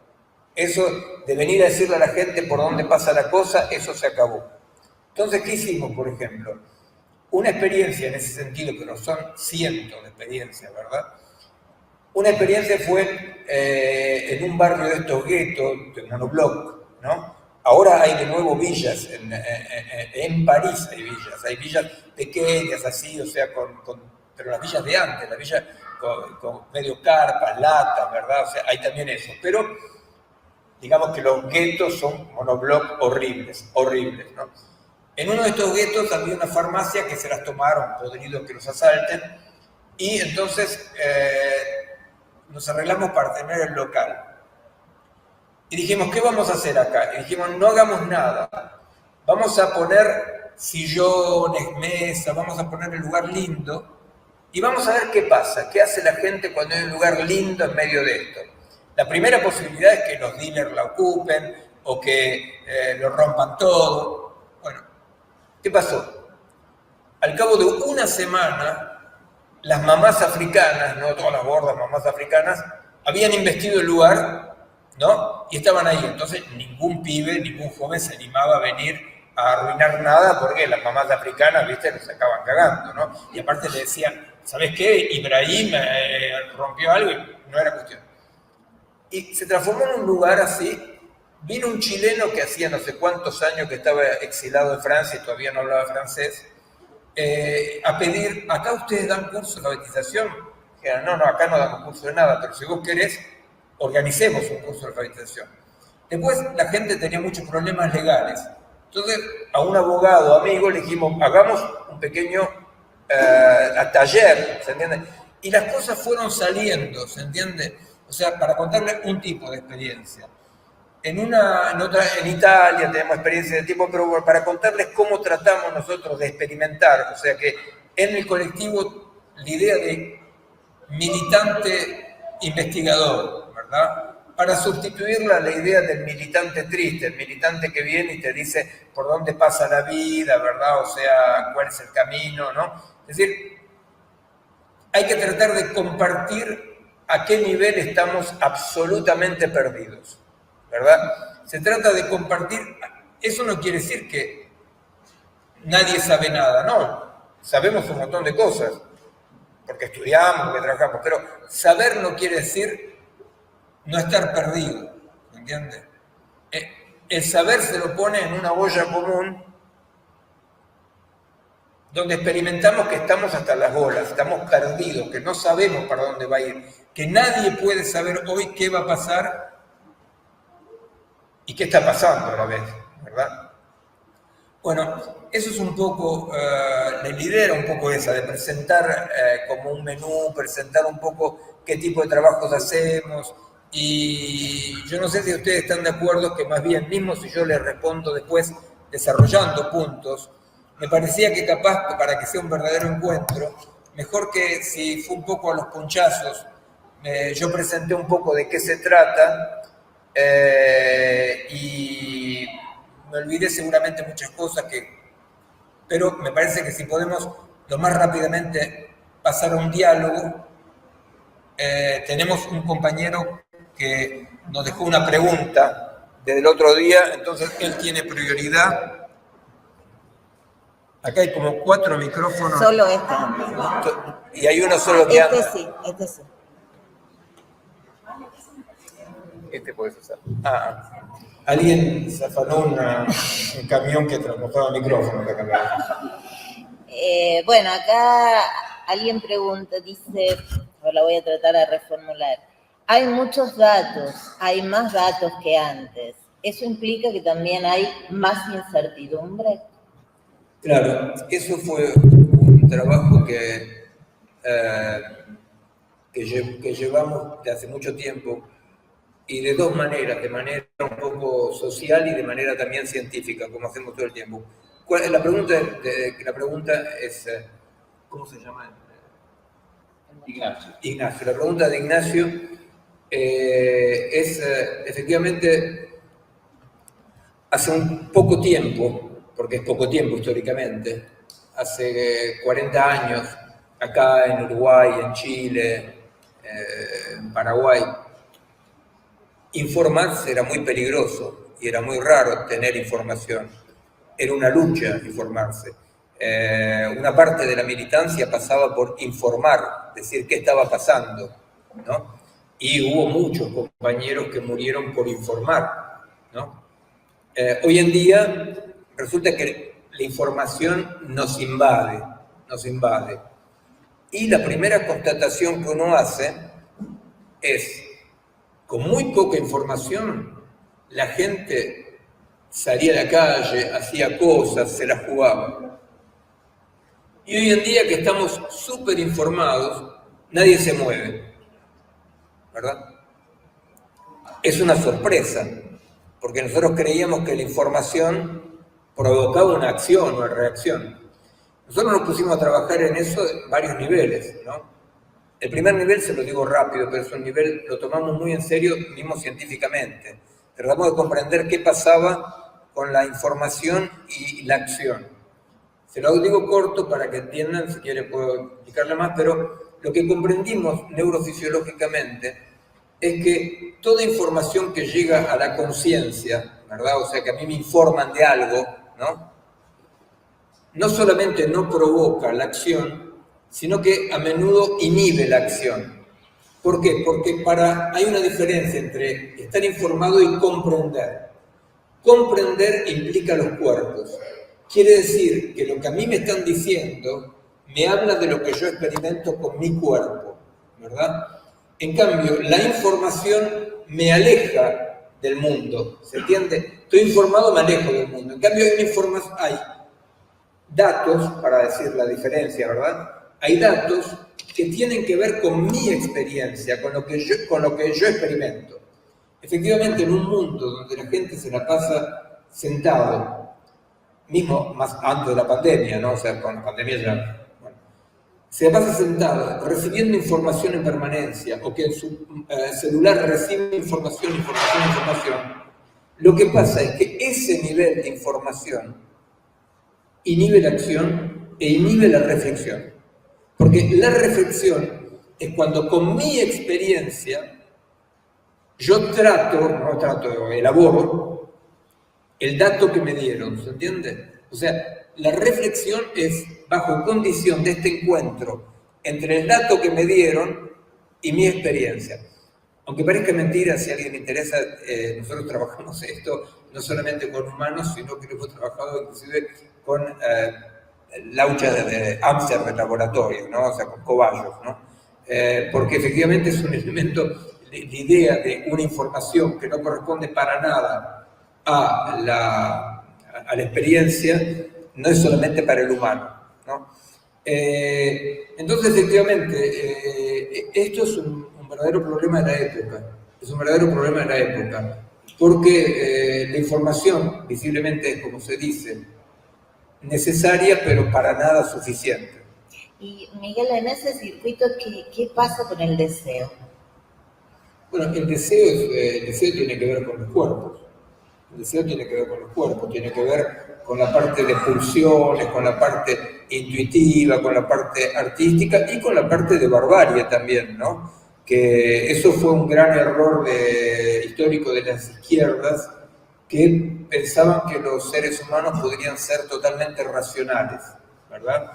Eso de venir a decirle a la gente por dónde pasa la cosa, eso se acabó. Entonces, ¿qué hicimos, por ejemplo? Una experiencia en ese sentido, pero son cientos de experiencias, ¿verdad? Una experiencia fue en un barrio de estos guetos, de monobloc, ¿no? Ahora hay de nuevo villas, en París hay villas pequeñas así, o sea, pero las villas de antes, las villas con medio carpas, latas, ¿verdad? O sea, hay también eso, pero digamos que los guetos son monobloc horribles, ¿no? En uno de estos guetos había una farmacia que se las tomaron, podridos que los asalten, y entonces nos arreglamos para tener el local. Y dijimos, ¿qué vamos a hacer acá? Y dijimos, no hagamos nada. Vamos a poner sillones, mesas, vamos a poner el lugar lindo y vamos a ver qué pasa, qué hace la gente cuando hay un lugar lindo en medio de esto. La primera posibilidad es que los dealers la ocupen o que lo rompan todo. Bueno, ¿qué pasó? Al cabo de una semana, las mamás africanas, no todas las gordas mamás africanas, habían investido el lugar, ¿no? Y estaban ahí. Entonces, ningún pibe, ningún joven se animaba a venir a arruinar nada porque las mamás africanas, ¿viste? Los acaban cagando, ¿no? Y aparte le decían, ¿sabes qué? Ibrahim rompió algo y no era cuestión. Y se transformó en un lugar así. Vino un chileno que hacía no sé cuántos años que estaba exilado en Francia y todavía no hablaba francés, a pedir, ¿acá ustedes dan curso de alfabetización? Dijeron, no, acá no damos curso de nada, pero si vos querés, organicemos un curso de alfabetización. Después la gente tenía muchos problemas legales. Entonces, a un abogado amigo le dijimos, hagamos un pequeño taller, ¿se entiende? Y las cosas fueron saliendo, ¿se entiende? O sea, para contarle un tipo de experiencia. En Italia tenemos experiencias de tipo, pero para contarles cómo tratamos nosotros de experimentar, o sea que en el colectivo la idea de militante investigador, ¿verdad? Para sustituirla la idea del militante triste, el militante que viene y te dice por dónde pasa la vida, ¿verdad? O sea, cuál es el camino, ¿no? Es decir, hay que tratar de compartir a qué nivel estamos absolutamente perdidos, ¿verdad? Se trata de compartir. Eso no quiere decir que nadie sabe nada, no. Sabemos un montón de cosas, porque estudiamos, porque trabajamos, pero saber no quiere decir no estar perdido, ¿me entiendes? el saber se lo pone en una olla común donde experimentamos que estamos hasta las bolas, estamos perdidos, que no sabemos para dónde va a ir, que nadie puede saber hoy qué va a pasar y qué está pasando a la vez, ¿verdad? Bueno, eso es un poco, la idea era un poco esa, de presentar como un menú, presentar un poco qué tipo de trabajos hacemos, y yo no sé si ustedes están de acuerdo que más bien, mismo si yo les respondo después desarrollando puntos, me parecía que capaz, para que sea un verdadero encuentro, mejor que si fue un poco a los ponchazos, yo presenté un poco de qué se trata, y me olvidé seguramente muchas cosas, pero me parece que si podemos lo más rápidamente pasar a un diálogo, tenemos un compañero que nos dejó una pregunta desde el otro día, entonces él tiene prioridad. Acá hay como 4 micrófonos. Solo este. Y hay uno solo que anda. Este sí. Este puedes usar. Alguien se afanó un camión que transportaba micrófonos. Bueno, acá alguien pregunta, dice, la voy a tratar de reformular. Hay muchos datos, hay más datos que antes. ¿Eso implica que también hay más incertidumbre? Claro, eso fue un trabajo que llevamos de hace mucho tiempo, y de dos maneras, de manera un poco social y de manera también científica, como hacemos todo el tiempo. La pregunta es, ¿cómo se llama? Ignacio. La pregunta de Ignacio es, efectivamente, hace un poco tiempo, porque es poco tiempo históricamente, hace 40 años, acá en Uruguay, en Chile, en Paraguay, informarse era muy peligroso y era muy raro tener información. Era una lucha informarse. Una parte de la militancia pasaba por informar, decir qué estaba pasando, ¿no? Y hubo muchos compañeros que murieron por informar, ¿no? Hoy en día resulta que la información nos invade. Y la primera constatación que uno hace es, con muy poca información, la gente salía a la calle, hacía cosas, se las jugaba. Y hoy en día que estamos súper informados, nadie se mueve, ¿verdad? Es una sorpresa, porque nosotros creíamos que la información provocaba una acción, una reacción. Nosotros nos pusimos a trabajar en eso en varios niveles, ¿no? El primer nivel, se lo digo rápido, pero es un nivel, lo tomamos muy en serio, mismo científicamente. Tratamos de comprender qué pasaba con la información y la acción. Se lo digo corto para que entiendan, si quieren puedo explicarle más, pero lo que comprendimos neurofisiológicamente es que toda información que llega a la conciencia, ¿verdad? O sea, que a mí me informan de algo, ¿no? No solamente no provoca la acción, sino que a menudo inhibe la acción. ¿Por qué? Porque hay una diferencia entre estar informado y comprender. Comprender implica los cuerpos. Quiere decir que lo que a mí me están diciendo me habla de lo que yo experimento con mi cuerpo, ¿verdad? En cambio, la información me aleja del mundo, ¿se entiende? Estoy informado, me alejo del mundo. En cambio, hay datos, para decir la diferencia, ¿verdad? Hay datos que tienen que ver con mi experiencia, con lo que yo experimento. Efectivamente, en un mundo donde la gente se la pasa sentado, mismo más antes de la pandemia, ¿no? O sea, con la pandemia ya... Bueno, se la pasa sentado, recibiendo información en permanencia, o que en su celular recibe información. Lo que pasa es que ese nivel de información inhibe la acción e inhibe la reflexión. Porque la reflexión es cuando con mi experiencia yo elaboro el dato que me dieron, ¿se entiende? O sea, la reflexión es bajo condición de este encuentro entre el dato que me dieron y mi experiencia. Aunque parezca mentira, si a alguien le interesa, nosotros trabajamos esto no solamente con humanos, sino que lo hemos trabajado inclusive con lauchas de hámster de laboratorio, ¿no? O sea, con cobayos, ¿no? Porque efectivamente es un elemento, la idea de una información que no corresponde para nada a la experiencia, no es solamente para el humano, ¿no? Entonces, efectivamente, esto es un verdadero problema de la época, es un verdadero problema de la época, porque la información visiblemente es, como se dice, necesaria, pero para nada suficiente. Y Miguel, en ese circuito, ¿qué pasa con el deseo? Bueno, el deseo tiene que ver con los cuerpos. El deseo tiene que ver con los cuerpos, tiene que ver con la parte de pulsiones, con la parte intuitiva, con la parte artística y con la parte de barbarie también, ¿no? Que eso fue un gran error histórico de las izquierdas, que pensaban que los seres humanos podrían ser totalmente racionales, ¿verdad?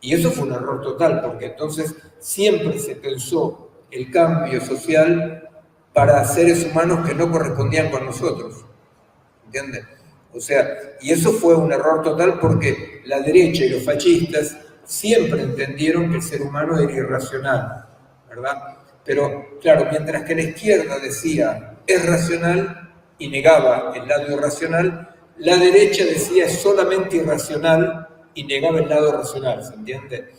Y eso fue un error total, porque entonces siempre se pensó el cambio social para seres humanos que no correspondían con nosotros, ¿entiendes? O sea, y eso fue un error total porque la derecha y los fascistas siempre entendieron que el ser humano era irracional, ¿verdad? Pero, claro, mientras que la izquierda decía es racional y negaba el lado irracional, la derecha decía es solamente irracional y negaba el lado racional, ¿se entiende?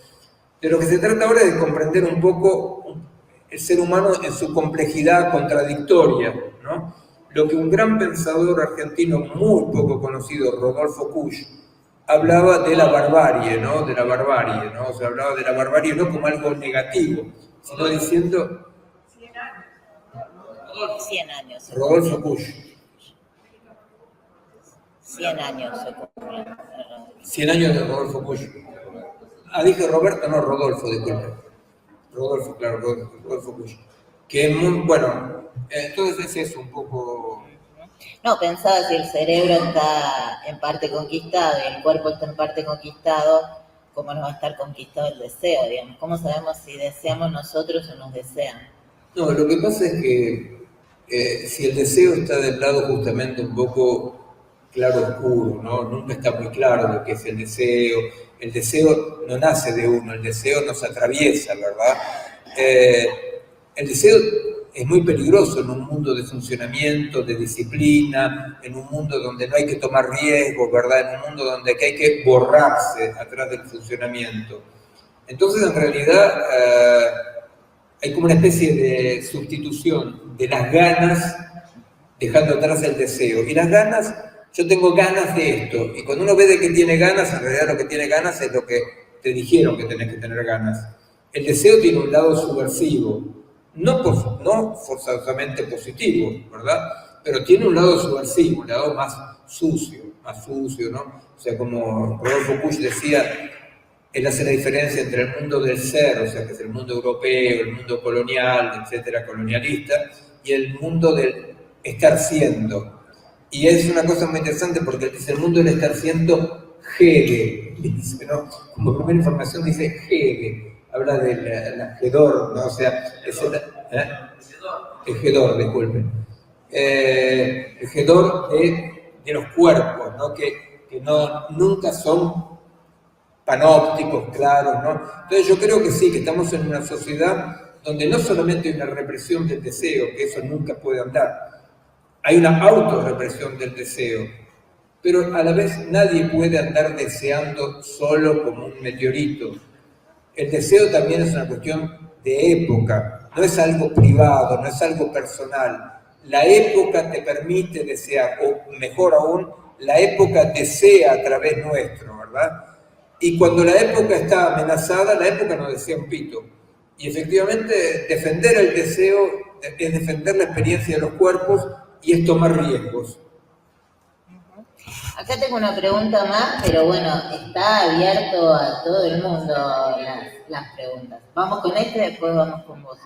De lo que se trata ahora es de comprender un poco el ser humano en su complejidad contradictoria, ¿no? Lo que un gran pensador argentino muy poco conocido, Rodolfo Kusch, hablaba de la barbarie, ¿no? De la barbarie, ¿no? O sea, hablaba de la barbarie no como algo negativo, sino diciendo... 100 años. Rodolfo Kusch. 100 años se cumplen. 100 años de Rodolfo Kusch. Ah, dije Roberto, no Rodolfo, disculpe. Rodolfo, claro, Rodolfo Kusch. Que es muy, bueno, entonces es eso un poco... No, pensaba si el cerebro está en parte conquistado y el cuerpo está en parte conquistado, ¿cómo no va a estar conquistado el deseo, digamos? ¿Cómo sabemos si deseamos nosotros o nos desean? No, lo que pasa es que si el deseo está del lado justamente un poco claro-oscuro, ¿no? Nunca está muy claro lo que es el deseo. El deseo no nace de uno, el deseo nos atraviesa, ¿verdad? El deseo es muy peligroso en un mundo de funcionamiento, de disciplina, en un mundo donde no hay que tomar riesgos, ¿verdad? En un mundo donde hay que borrarse atrás del funcionamiento. Entonces, en realidad, hay como una especie de sustitución de las ganas, dejando atrás el deseo. Y las ganas, yo tengo ganas de esto. Y cuando uno ve de que tiene ganas, en realidad lo que tiene ganas es lo que te dijeron que tenés que tener ganas. El deseo tiene un lado subversivo, no forzosamente positivo, ¿verdad? Pero tiene un lado subversivo, un lado más sucio, ¿no? O sea, como Rodolfo Kusch decía, él hace la diferencia entre el mundo del ser, o sea, que es el mundo europeo, el mundo colonial, etcétera, colonialista, y el mundo del estar siendo. Y es una cosa muy interesante porque él dice, el mundo del estar siendo, Hegel, dice, ¿no? Como primera información dice Hegel, habla del Hedor, ¿no? O sea, es el Hedor, disculpen. El Hedor de los cuerpos, ¿no? Que nunca son panópticos, claros, ¿no? Entonces yo creo que sí, que estamos en una sociedad donde no solamente hay una represión del deseo, que eso nunca puede andar, hay una autorrepresión del deseo, pero a la vez nadie puede andar deseando solo como un meteorito. El deseo también es una cuestión de época, no es algo privado, no es algo personal. La época te permite desear, o mejor aún, la época desea a través nuestro, ¿verdad? Y cuando la época está amenazada, la época no desea un pito. Y efectivamente, defender el deseo es defender la experiencia de los cuerpos y es tomar riesgos. Acá tengo una pregunta más, pero bueno, está abierto a todo el mundo las preguntas. Vamos con esta y después vamos con vos.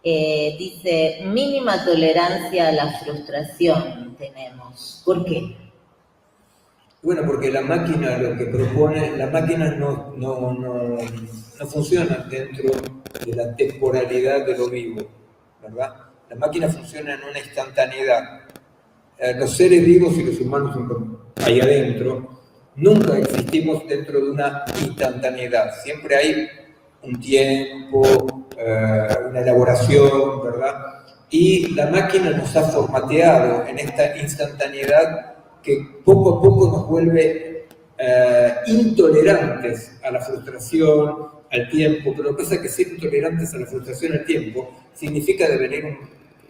Dice, mínima tolerancia a la frustración tenemos. ¿Por qué? Bueno, porque la máquina lo que propone, las máquinas no funcionan dentro de la temporalidad de lo vivo, ¿verdad? La máquina funciona en una instantaneidad. los seres vivos y los humanos ahí adentro, nunca existimos dentro de una instantaneidad. Siempre hay un tiempo, una elaboración, ¿verdad? Y la máquina nos ha formateado en esta instantaneidad que poco a poco nos vuelve intolerantes a la frustración, al tiempo. Pero lo que pasa es que ser intolerantes a la frustración, al tiempo, significa devenir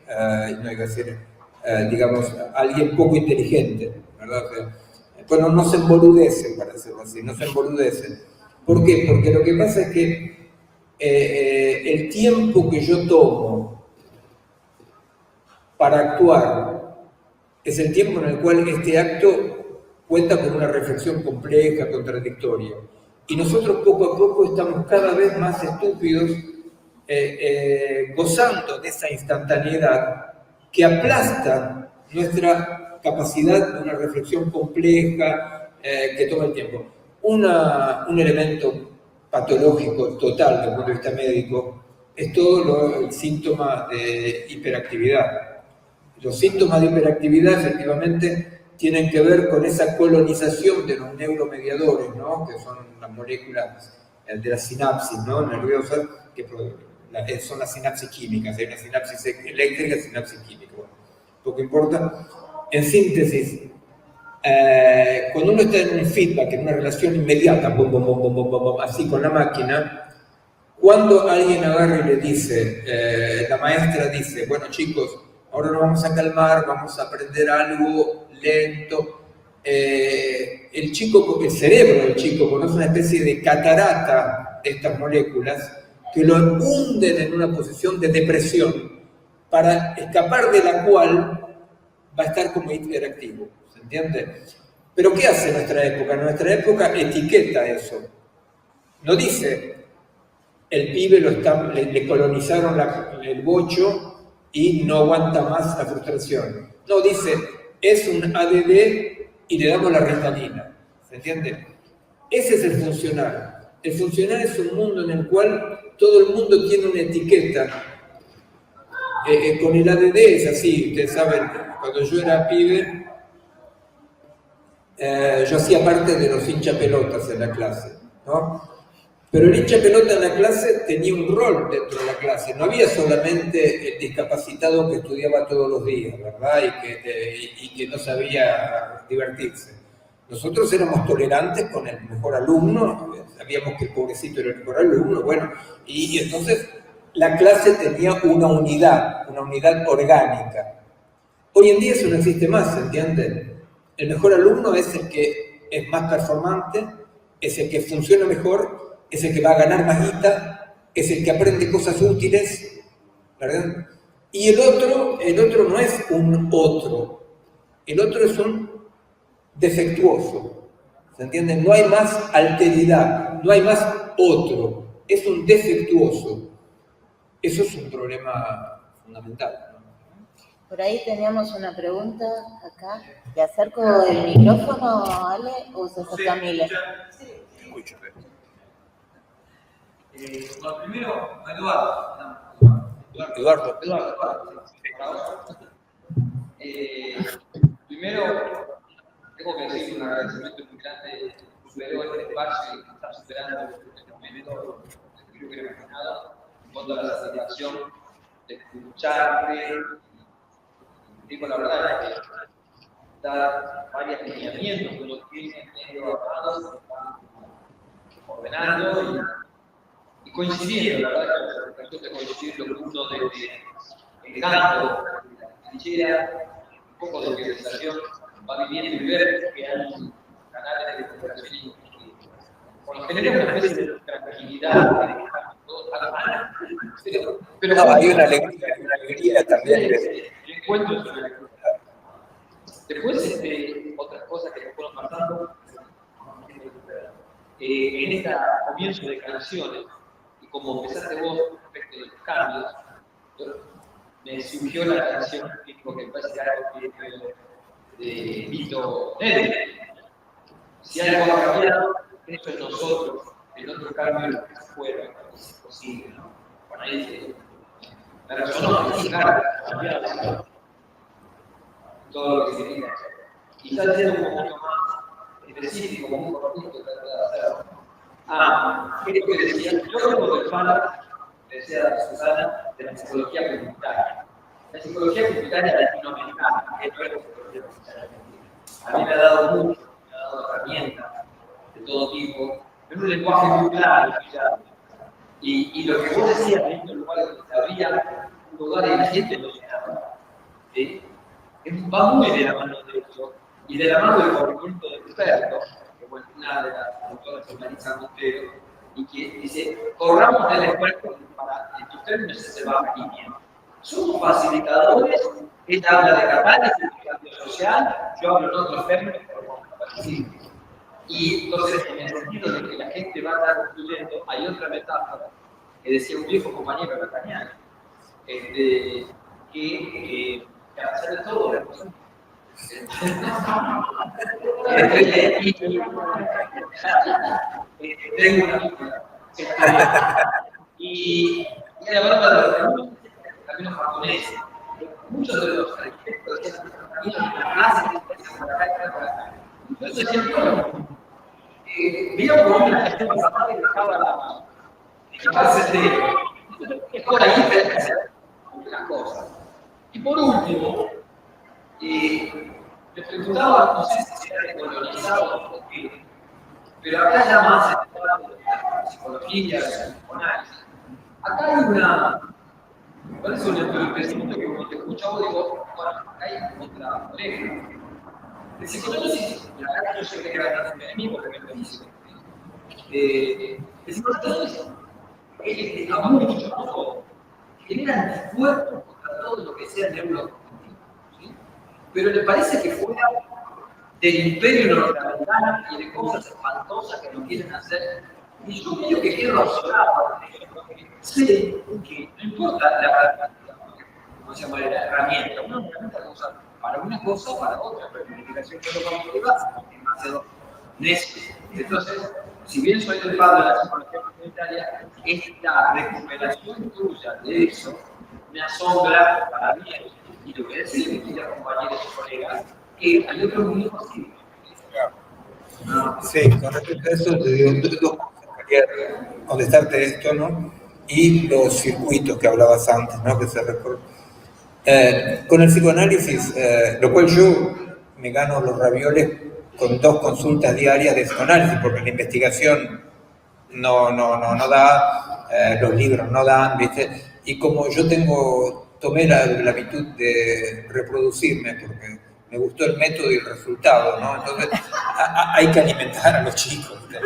no iba a decir, digamos, alguien poco inteligente, ¿verdad? O sea, bueno, no se emboludecen, para decirlo así, no se emboludecen. ¿Por qué? Porque lo que pasa es que el tiempo que yo tomo para actuar es el tiempo en el cual este acto cuenta con una reflexión compleja, contradictoria. Y nosotros poco a poco estamos cada vez más estúpidos, gozando de esa instantaneidad que aplasta nuestra capacidad de una reflexión compleja que toma el tiempo. Un elemento patológico total desde el punto de vista médico es todo el síntoma de hiperactividad. Los síntomas de hiperactividad efectivamente tienen que ver con esa colonización de los neuromediadores, ¿no? Que son las moléculas de la sinapsis, ¿no? Nerviosas, que son las sinapsis químicas. Hay una sinapsis eléctrica y sinapsis química. Bueno, poco importa. En síntesis, cuando uno está en un feedback, en una relación inmediata, bom, bom, bom, bom, bom, bom, así con la máquina, cuando alguien agarra y le dice, la maestra dice, bueno chicos, ahora nos vamos a calmar, vamos a aprender algo lento, el cerebro del chico conoce una especie de catarata de estas moléculas que lo hunden en una posición de depresión, para escapar de la cual va a estar como hiperactivo, ¿se entiende? Pero ¿qué hace nuestra época? Nuestra época etiqueta eso. No dice, el pibe le colonizaron el bocho y no aguanta más la frustración. No, dice, es un ADD y le damos la Ritalina, ¿se entiende? Ese es el funcional. El funcional es un mundo en el cual todo el mundo tiene una etiqueta. Con el ADD es así, ustedes saben, cuando yo era pibe, yo hacía parte de los hinchapelotas en la clase, ¿no? Pero el hincha pelota en la clase tenía un rol dentro de la clase, no había solamente el discapacitado que estudiaba todos los días, ¿verdad? Y que no sabía divertirse. Nosotros éramos tolerantes con el mejor alumno, sabíamos que el pobrecito era el mejor alumno, bueno, y entonces la clase tenía una unidad orgánica. Hoy en día eso no existe más, ¿se entiende? El mejor alumno es el que es más performante, es el que funciona mejor, es el que va a ganar más guita, es el que aprende cosas útiles, ¿verdad? Y el otro no es un otro, el otro es un defectuoso, ¿se entiende? No hay más alteridad, no hay más otro, es un defectuoso. Eso es un problema fundamental, ¿no? Por ahí teníamos una pregunta acá. ¿Te acerco el micrófono, Ale, o se acerca a Mile? Sí. Escucho. Bueno, primero, Eduardo. Primero, tengo que decir un agradecimiento muy grande. Superó este espacio y está superando este momento. Creo que no es nada. Con toda la satisfacción de escucharte. Digo la verdad, que da varios lineamientos que uno tiene medio armados, ordenando y coincidiendo. La verdad que me encantó coincidir lo que uno desde el canto, de la trinchera, un poco de organización, va viviendo y ver que hay canales de cooperación que genera una especie de tranquilidad, pero no, hay una alegría también. El encuentro sobre la cultura. Después, otras cosas que nos fueron pasando en este comienzo de canciones, y como empezaste vos respecto de los cambios, me surgió la canción que me parece algo de Vito Neri. Si algo ha cambiado, eso es nosotros, el otro cambio es afuera, es posible, ¿no? Por ahí la razón no es cambiado. todo lo que significa eso. Quizás sea un poquito más específico, como un cortito que trata de hacer. Esto que decía, yo vengo del palo, decía Susana, de la psicología comunitaria. La psicología comunitaria latinoamericana, que no es la psicología comunitaria argentina. A mí me ha dado mucho, me ha dado herramientas de todo tipo, en un lenguaje muy claro, y lo que vos decías en estos lugares donde había un lugar y la gente lo llenaba, ¿sí? Va muy de la mano de eso, y de la mano del movimiento de expertos, que bueno, una de las autoras es Marisa Montero, y que dice, corramos del experto para, en tus términos, se va a línea. Somos facilitadores, ella habla de catálisis, de cambio social, yo hablo en otros términos, pero bueno, y entonces, en el sentido de que la gente va a estar construyendo, hay otra metáfora que decía un viejo compañero lacaniano, que hacer de todo es posible. Tengo una amiga y ella hablaba de los caminos japoneses. Muchos de los arquitectos de esos caminos clásicos entonces siempre vio como una gestión pasada y dejaba la es por ahí que hay que hacer las cosas. Y por último, me preguntaba, no sé si era decolonizado o qué, pero acá ya más en la psicología, la psicoanálisis. Acá hay una, me parece un empecimiento que cuando te escuchaba digo, bueno, acá hay otra polémica. El psicoanálisis, y acá yo sé que era un enemigo porque me lo dice. El psicoanálisis a mucho, no todo, genera anticuerpos contra todo lo que sea neurocognitivo. ¿Sí? Pero le parece que fuera del imperio norteamericano y de cosas espantosas que no quieren hacer. Y yo medio que quedo asolado, porque sé que no importa la ¿cómo se llama? La herramienta. Una herramienta que usa para una cosa o para otra, pero la investigación que lo cognitiva es demasiado necio. Entonces, si bien soy del palo de la psicología comunitaria, esta recuperación tuya de eso me asombra para mí. Y lo que decía mis queridos compañeros y colegas, que hay otros mundos así. Sí, con respecto a eso, te digo dos cosas. Quería contestarte esto, ¿no? Y los circuitos que hablabas antes, ¿no? Que se recorren. Con el psicoanálisis, lo cual yo me gano los ravioles con 2 consultas diarias de psicoanálisis, porque la investigación no da, los libros no dan, ¿viste? Y como yo tomé la habitud de reproducirme, porque me gustó el método y el resultado, ¿no? Entonces, hay que alimentar a los chicos, ¿viste?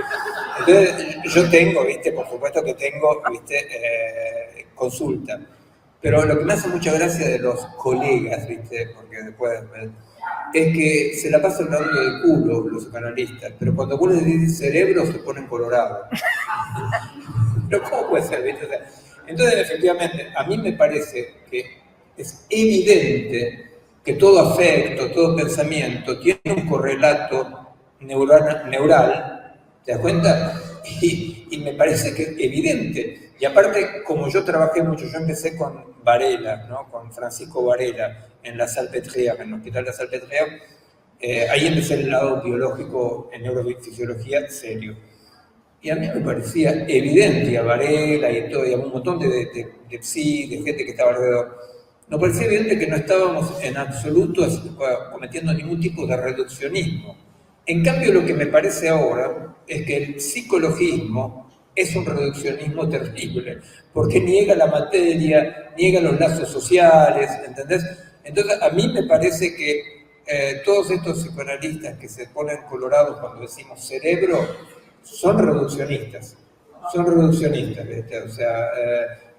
Entonces, yo tengo, ¿viste? Por supuesto que tengo, ¿viste? Consulta. Pero lo que me hace mucha gracia de los colegas, ¿viste? Porque después es que se la pasan hablando de culo los psicoanalistas, pero cuando vos les dices cerebro se ponen colorados. Pero ¿cómo puede ser, ¿viste? O sea, entonces, efectivamente, a mí me parece que es evidente que todo afecto, todo pensamiento tiene un correlato neural, ¿te das cuenta? Y me parece que es evidente. Y aparte, como yo trabajé mucho, yo empecé con Varela, ¿no? Con Francisco Varela, en la Salpêtrière, en el Hospital de Salpêtrière. Ahí empecé el lado biológico en neurofisiología serio. Y a mí me parecía evidente, y a Varela y todo, y a un montón de psi, de gente que estaba alrededor, nos parecía evidente que no estábamos en absoluto cometiendo ningún tipo de reduccionismo. En cambio, lo que me parece ahora es que el psicologismo es un reduccionismo terrible, porque niega la materia, niega los lazos sociales, ¿entendés? Entonces, a mí me parece que todos estos psicoanalistas que se ponen colorados cuando decimos cerebro, son reduccionistas, ¿viste? O sea,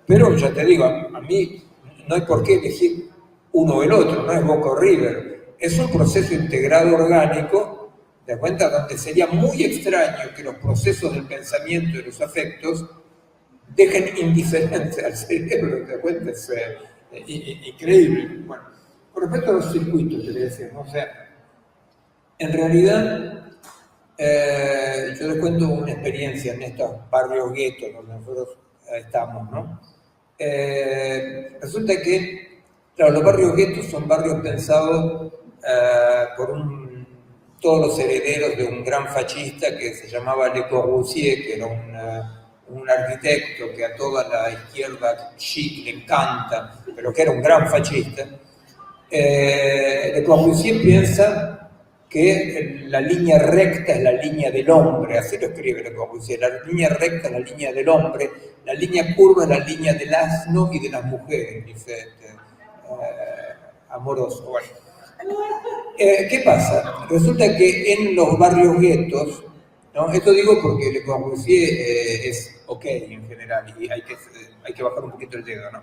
pero ya te digo, a mí no hay por qué elegir uno o el otro, no es Boca o River, es un proceso integrado orgánico. ¿Te das cuenta? Donde sería muy extraño que los procesos del pensamiento y los afectos dejen indiferente al cerebro. ¿Te das cuenta? Es increíble. Bueno, con respecto a los circuitos, te voy a decir, ¿no? O sea, en realidad, yo les cuento una experiencia en estos barrios guetos donde nosotros estamos, ¿no? Resulta que, claro, los barrios guetos son barrios pensados todos los herederos de un gran fascista que se llamaba Le Corbusier, que era un arquitecto que a toda la izquierda chic le encanta, pero que era un gran fascista. Le Corbusier piensa que la línea recta es la línea del hombre, así lo escribe Le Corbusier, la línea recta es la línea del hombre, la línea curva es la línea del asno y de las mujeres, dice Amoroso. Bueno. ¿Qué pasa? Resulta que en los barrios guetos, ¿no? Esto digo porque Le Corbusier es ok en general y hay que bajar un poquito el dedo, ¿no?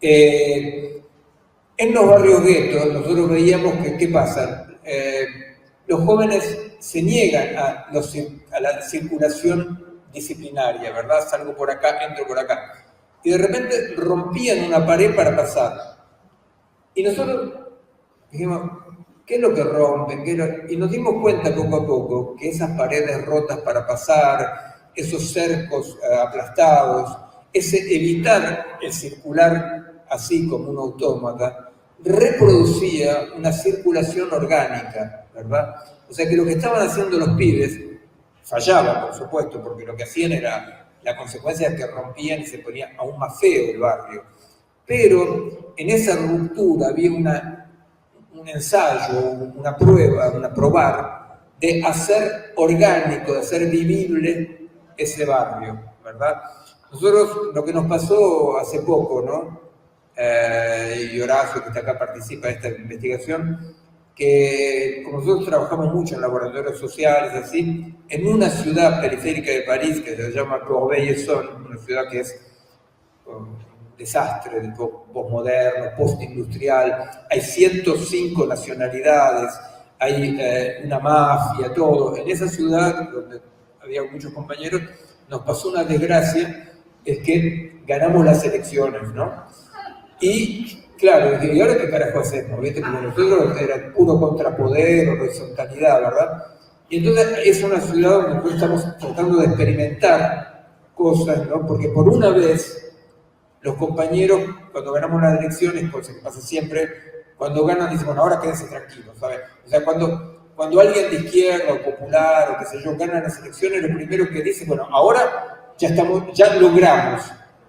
En los barrios guetos nosotros veíamos que, ¿qué pasa? Los jóvenes se niegan a la circulación disciplinaria, ¿verdad? Salgo por acá, entro por acá. Y de repente rompían una pared para pasar. Y nosotros dijimos, ¿qué es lo que rompen? Y nos dimos cuenta poco a poco que esas paredes rotas para pasar, esos cercos aplastados, ese evitar el circular así como un autómata, reproducía una circulación orgánica, ¿verdad? O sea que lo que estaban haciendo los pibes fallaba, por supuesto, porque lo que hacían era, la consecuencia es que rompían y se ponía aún más feo el barrio. Pero en esa ruptura había un ensayo, una prueba, una probar de hacer orgánico, de hacer vivible ese barrio, ¿verdad? Nosotros, lo que nos pasó hace poco, ¿no? Y Horacio, que está acá, participa de esta investigación, que como nosotros trabajamos mucho en laboratorios sociales, así, en una ciudad periférica de París que se llama Corbeil-Essonnes, una ciudad que es un desastre, postmoderno, postindustrial, hay 105 nacionalidades, hay una mafia, todo. En esa ciudad, donde había muchos compañeros, nos pasó una desgracia, es que ganamos las elecciones, ¿no? Y claro, ¿y ahora qué carajo hacemos? ¿Viste? Como nosotros era puro contrapoder, horizontalidad, ¿verdad? Y entonces es una ciudad donde nosotros estamos tratando de experimentar cosas, ¿no? Porque por una vez los compañeros, cuando ganamos las elecciones, cosa que pasa siempre, cuando ganan dicen, bueno, ahora quédense tranquilos, ¿sabes? O sea, cuando alguien de izquierda o popular o qué sé yo gana las elecciones, lo primero que dice, bueno, ahora ya logramos,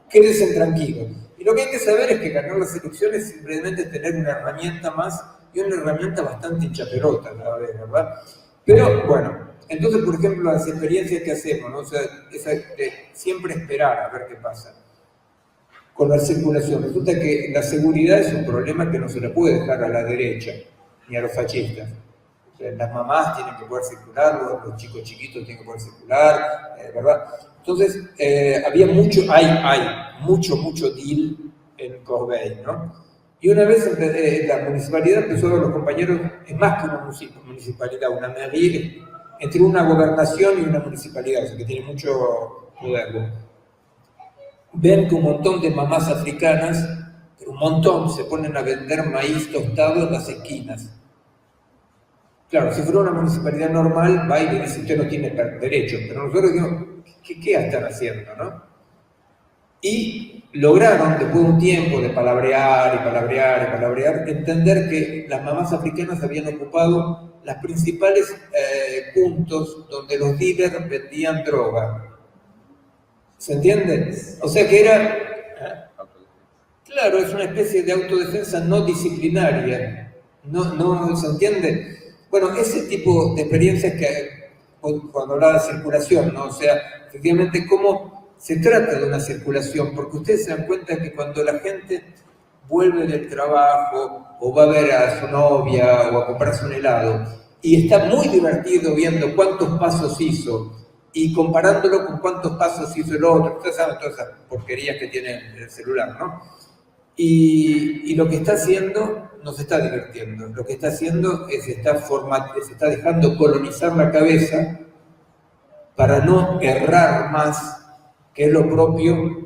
quédense tranquilos. Y lo que hay que saber es que ganar las elecciones es simplemente tener una herramienta más y una herramienta bastante hinchaperota a la vez, ¿verdad? Pero bueno, entonces, por ejemplo, las experiencias que hacemos, ¿no? O sea, siempre esperar a ver qué pasa con la circulación. Resulta que la seguridad es un problema que no se le puede dejar a la derecha ni a los fascistas. O sea, las mamás tienen que poder circular, los chicos chiquitos tienen que poder circular, ¿verdad? Entonces, hay mucho deal en Corbeil, ¿no? Y una vez la municipalidad empezó a ver a los compañeros, es más que una municipalidad, una mairie, entre una gobernación y una municipalidad, o sea que tiene mucho poder, ¿no? Ven que un montón de mamás africanas, pero un montón, se ponen a vender maíz tostado en las esquinas. Claro, si fuera una municipalidad normal, va y le dice, usted no tiene derecho, pero nosotros digamos, ¿qué están haciendo, no? Y lograron, después de un tiempo de palabrear, entender que las mamás africanas habían ocupado los principales puntos donde los dealers vendían droga. ¿Se entiende? O sea que era... Claro, es una especie de autodefensa no disciplinaria. No ¿se entiende? Bueno, ese tipo de experiencias que cuando hablaba de circulación, ¿no? O sea, efectivamente, cómo se trata de una circulación, porque ustedes se dan cuenta que cuando la gente vuelve del trabajo o va a ver a su novia o a comprarse un helado y está muy divertido viendo cuántos pasos hizo y comparándolo con cuántos pasos hizo el otro, ustedes saben todas esas porquerías que tiene el celular, ¿no? Y lo que está haciendo no se está divirtiendo, lo que está haciendo es se está dejando colonizar la cabeza para no errar más, que es lo propio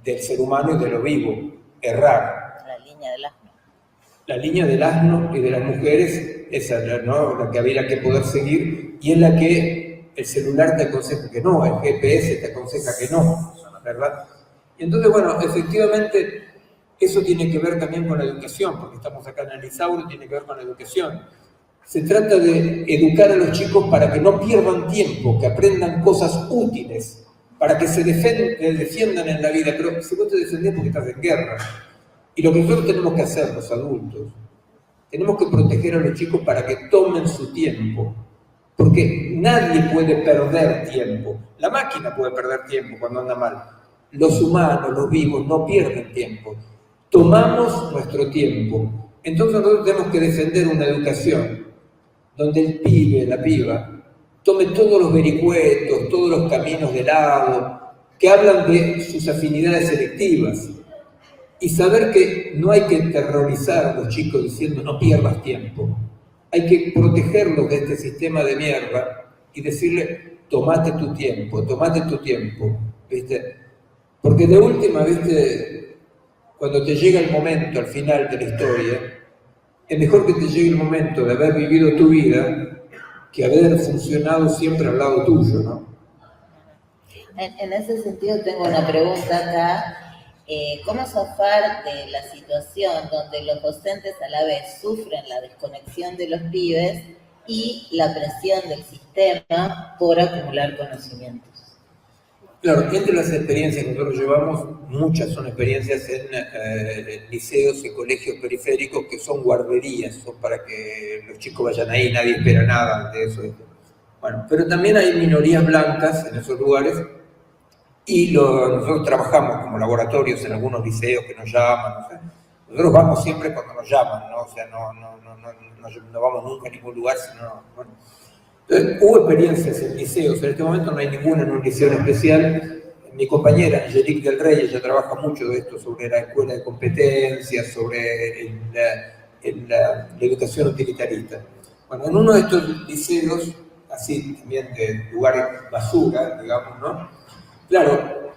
del ser humano y de lo vivo, errar. La línea del asno. La línea del asno y de las mujeres, esa, ¿no? La que había que poder seguir, y es la que el celular te aconseja que no, el GPS te aconseja que no, ¿verdad? Y entonces, bueno, efectivamente, Eso tiene que ver también con la educación, porque estamos acá en el Isauro, tiene que ver con la educación. Se trata de educar a los chicos para que no pierdan tiempo, que aprendan cosas útiles, para que se defiendan en la vida. Pero si vos te defendés porque estás en guerra. Y lo que nosotros tenemos que hacer, los adultos, tenemos que proteger a los chicos para que tomen su tiempo. Porque nadie puede perder tiempo. La máquina puede perder tiempo cuando anda mal. Los humanos, los vivos, no pierden tiempo. Tomamos nuestro tiempo. Entonces nosotros tenemos que defender una educación donde el pibe, la piba, tome todos los vericuetos, todos los caminos de lado, que hablan de sus afinidades selectivas. Y saber que no hay que terrorizar a los chicos diciendo no pierdas tiempo. Hay que protegerlos de este sistema de mierda y decirle tomate tu tiempo, ¿viste? Porque de última, ¿viste? Cuando te llega el momento al final de la historia, es mejor que te llegue el momento de haber vivido tu vida que haber funcionado siempre al lado tuyo, ¿no? En ese sentido tengo una pregunta acá. ¿Cómo zafar de la situación donde los docentes a la vez sufren la desconexión de los pibes y la presión del sistema por acumular conocimientos? Claro, entre las experiencias que nosotros llevamos, muchas son experiencias en liceos y colegios periféricos que son guarderías, son para que los chicos vayan ahí, nadie espera nada de eso. Bueno, pero también hay minorías blancas en esos lugares y nosotros trabajamos como laboratorios en algunos liceos que nos llaman, no sé. Nosotros vamos siempre cuando nos llaman, ¿no? O sea, no vamos nunca a ningún lugar, sino, bueno. Entonces, hubo experiencias en liceos, en este momento no hay ninguna en un liceo en especial. Mi compañera Angelique del Rey, ella trabaja mucho de esto, sobre la escuela de competencias, sobre la educación utilitarista. Bueno, en uno de estos liceos, así también de lugares basura, digamos, ¿no? Claro,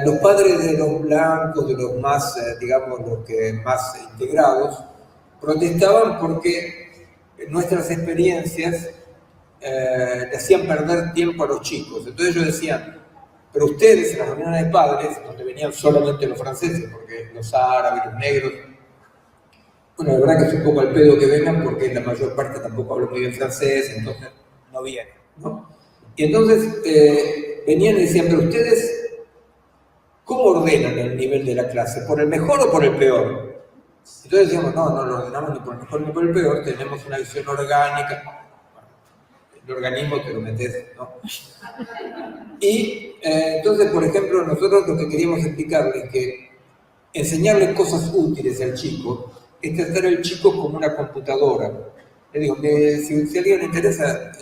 los padres de los blancos, de los más, digamos, los que más integrados, protestaban porque nuestras experiencias le hacían perder tiempo a los chicos. Entonces ellos decían, pero ustedes en las reuniones de padres, donde venían solamente los franceses, porque los árabes, los negros, bueno, la verdad que es un poco al pedo que vengan, porque la mayor parte tampoco habla muy bien francés, entonces no vienen, ¿no? Y entonces venían y decían, pero ustedes, ¿cómo ordenan el nivel de la clase? ¿Por el mejor o por el peor? Entonces decíamos, no lo ordenamos ni por el mejor ni por el peor, tenemos una visión orgánica. El organismo te lo metes, ¿no? Y entonces, por ejemplo, nosotros lo que queríamos explicarles es que enseñarle cosas útiles al chico es tratar al chico como una computadora. Le digo, si a alguien le interesa,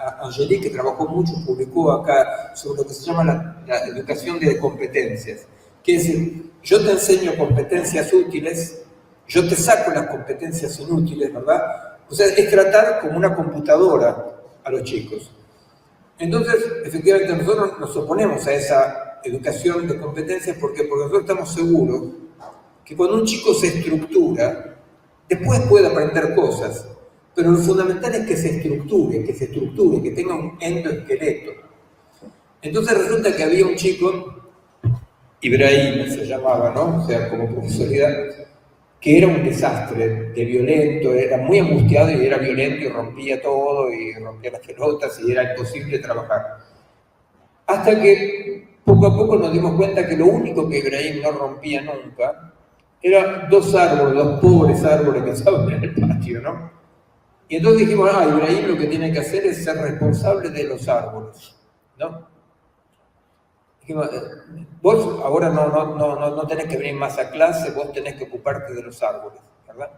a Angelique, que trabajó mucho, publicó acá sobre lo que se llama la educación de competencias. Que es decir, yo te enseño competencias útiles, yo te saco las competencias inútiles, ¿verdad? O sea, es tratar como una computadora a los chicos. Entonces, efectivamente, nosotros nos oponemos a esa educación de competencias porque nosotros estamos seguros que cuando un chico se estructura, después puede aprender cosas, pero lo fundamental es que se estructure, que tenga un endoesqueleto. Entonces resulta que había un chico, Ibrahim se llamaba, ¿no? O sea, como profesoridad, que era un desastre, de violento, era muy angustiado y era violento y rompía todo y rompía las pelotas y era imposible trabajar. Hasta que poco a poco nos dimos cuenta que lo único que Ibrahim no rompía nunca eran dos pobres árboles que estaban en el patio, ¿no? Y entonces dijimos, Ibrahim lo que tiene que hacer es ser responsable de los árboles, ¿no? Dijimos, vos ahora no tenés que venir más a clase, vos tenés que ocuparte de los árboles, ¿verdad?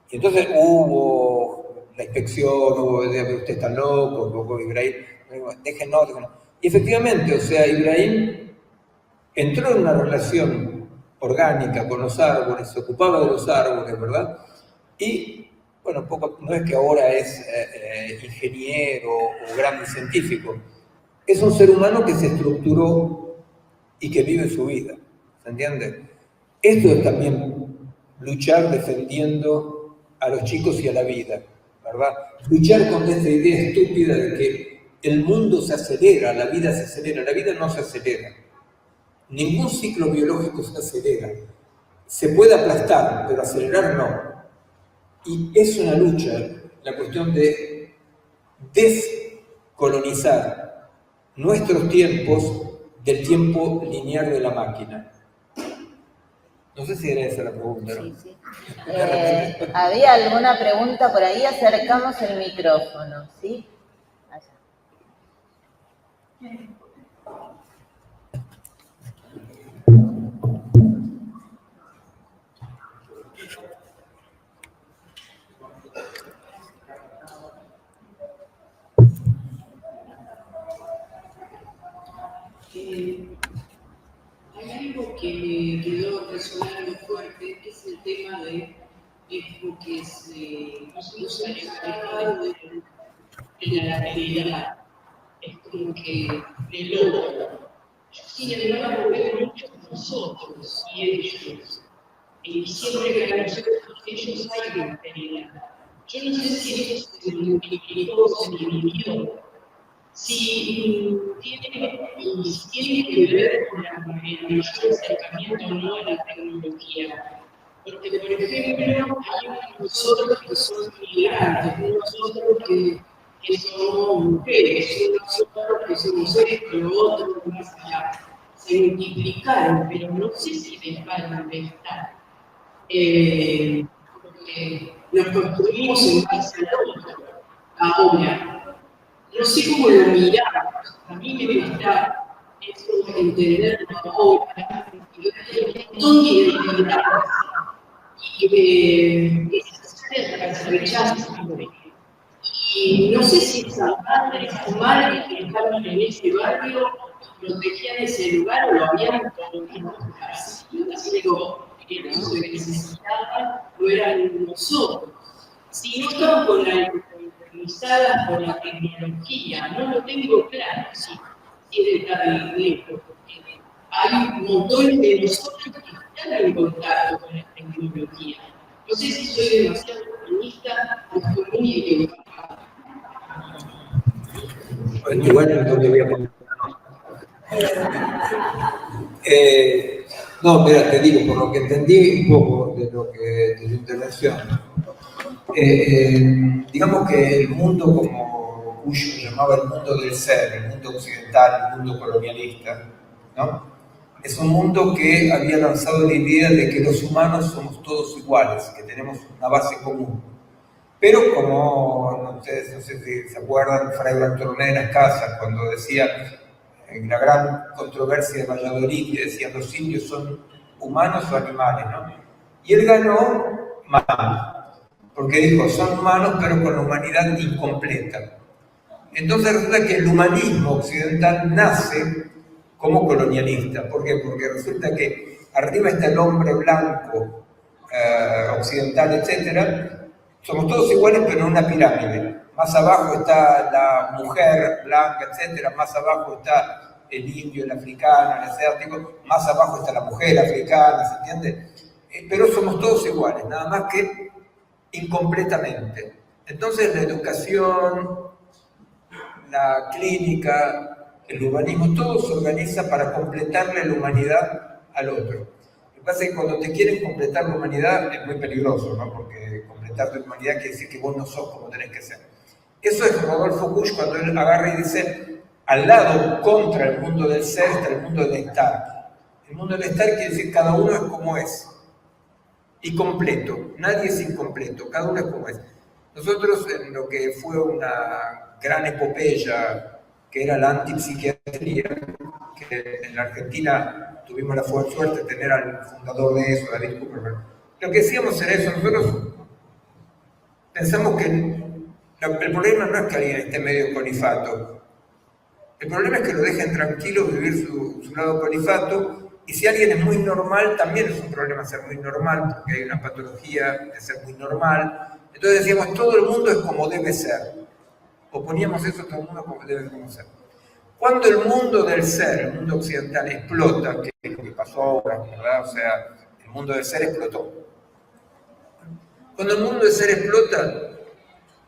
Y entonces hubo la inspección, usted está loco, luego Ibrahim, déjenlo. Y efectivamente, o sea, Ibrahim entró en una relación orgánica con los árboles, se ocupaba de los árboles, ¿verdad? Y, bueno, no es que ahora es ingeniero o grande científico, es un ser humano que se estructuró y que vive su vida, ¿se entiende? Esto es también luchar defendiendo a los chicos y a la vida, ¿verdad? Luchar con esta idea estúpida de que el mundo se acelera, la vida se acelera. La vida no se acelera. Ningún ciclo biológico se acelera. Se puede aplastar, pero acelerar no. Y es una lucha la cuestión de descolonizar nuestros tiempos del tiempo lineal de la máquina. No sé si era esa la pregunta. Sí, sí. ¿Había alguna pregunta por ahí? Acercamos el micrófono, ¿sí? Allá. Hay algo que me quedó resonando fuerte, que es el tema de lo que nos han explicado de la realidad. Es como que el otro. Sin embargo, veo muchos nosotros y ellos. Y siempre que para nosotros ellos hay una realidad. Yo no sé si eso se multiplicó, se dividió. Si tiene que ver con el mayor acercamiento o no a la tecnología. Porque, por ejemplo, hay nosotros que son migrantes, nosotros que somos mujeres, nosotros que somos esto, lo otro, más allá. Se multiplicaron, pero no sé si dejaron de estar. Porque nos construimos en base al otro. Ahora, no sé cómo lo miramos. A mí me cuesta eso entenderlo ahora. Un montón de identidades y que se acercan, se rechazan. Y no sé si esas madres o madres que estaban en ese barrio protegían ese lugar o lo habían como haciendo el uso que necesitaban, o eran nosotros. Si no estaban conectadas con la tecnología, no lo tengo claro si es de tan lejos, porque hay un montón de nosotros que están en contacto con la tecnología. No sé si soy demasiado optimista o estoy muy equivocada. Igual no te voy a poner. No, mira, te digo, por lo que entendí un poco de tu intervención, digamos que el mundo como Cuyo llamaba el mundo del ser, el mundo occidental, el mundo colonialista, ¿no? Es un mundo que había lanzado la idea de que los humanos somos todos iguales, que tenemos una base común. Pero como, no sé si se acuerdan, Fray Bartolomé de las Casas, cuando decía en la gran controversia de Valladolid, que decían los indios son humanos o animales, ¿no? Y él ganó mal, porque dijo, son humanos pero con la humanidad incompleta. Entonces resulta que el humanismo occidental nace como colonialista. ¿Por qué? Porque resulta que arriba está el hombre blanco, occidental, etcétera. Somos todos iguales, pero en una pirámide. Más abajo está la mujer blanca, etcétera. Más abajo está el indio, el africano, el asiático. Más abajo está la mujer africana, ¿se entiende? Pero somos todos iguales, nada más que incompletamente. Entonces la educación, la clínica, el humanismo, todo se organiza para completarle la humanidad al otro. Lo que pasa es que cuando te quieren completar la humanidad es muy peligroso, ¿no? Porque completar tu humanidad quiere decir que vos no sos como tenés que ser. Eso es Rodolfo Busch cuando él agarra y dice, al lado, contra el mundo del ser, está el mundo del estar. El mundo del estar quiere decir cada uno es como es. Y completo. Nadie es incompleto. Cada uno es como es. Nosotros, en lo que fue una gran epopeya, que era la antipsiquiatría, que en la Argentina tuvimos la suerte de tener al fundador de eso, David Cooper. Lo que decíamos era eso. Nosotros pensamos que el problema no es que alguien esté medio colifato. El problema es que lo dejen tranquilo vivir su lado colifato. Y si alguien es muy normal, también es un problema ser muy normal, porque hay una patología de ser muy normal. Entonces decíamos, todo el mundo es como debe ser. O poníamos eso, todo el mundo como debe ser. Cuando el mundo del ser, el mundo occidental, explota, que es lo que pasó ahora, ¿verdad? O sea, el mundo del ser explotó. Cuando el mundo del ser explota,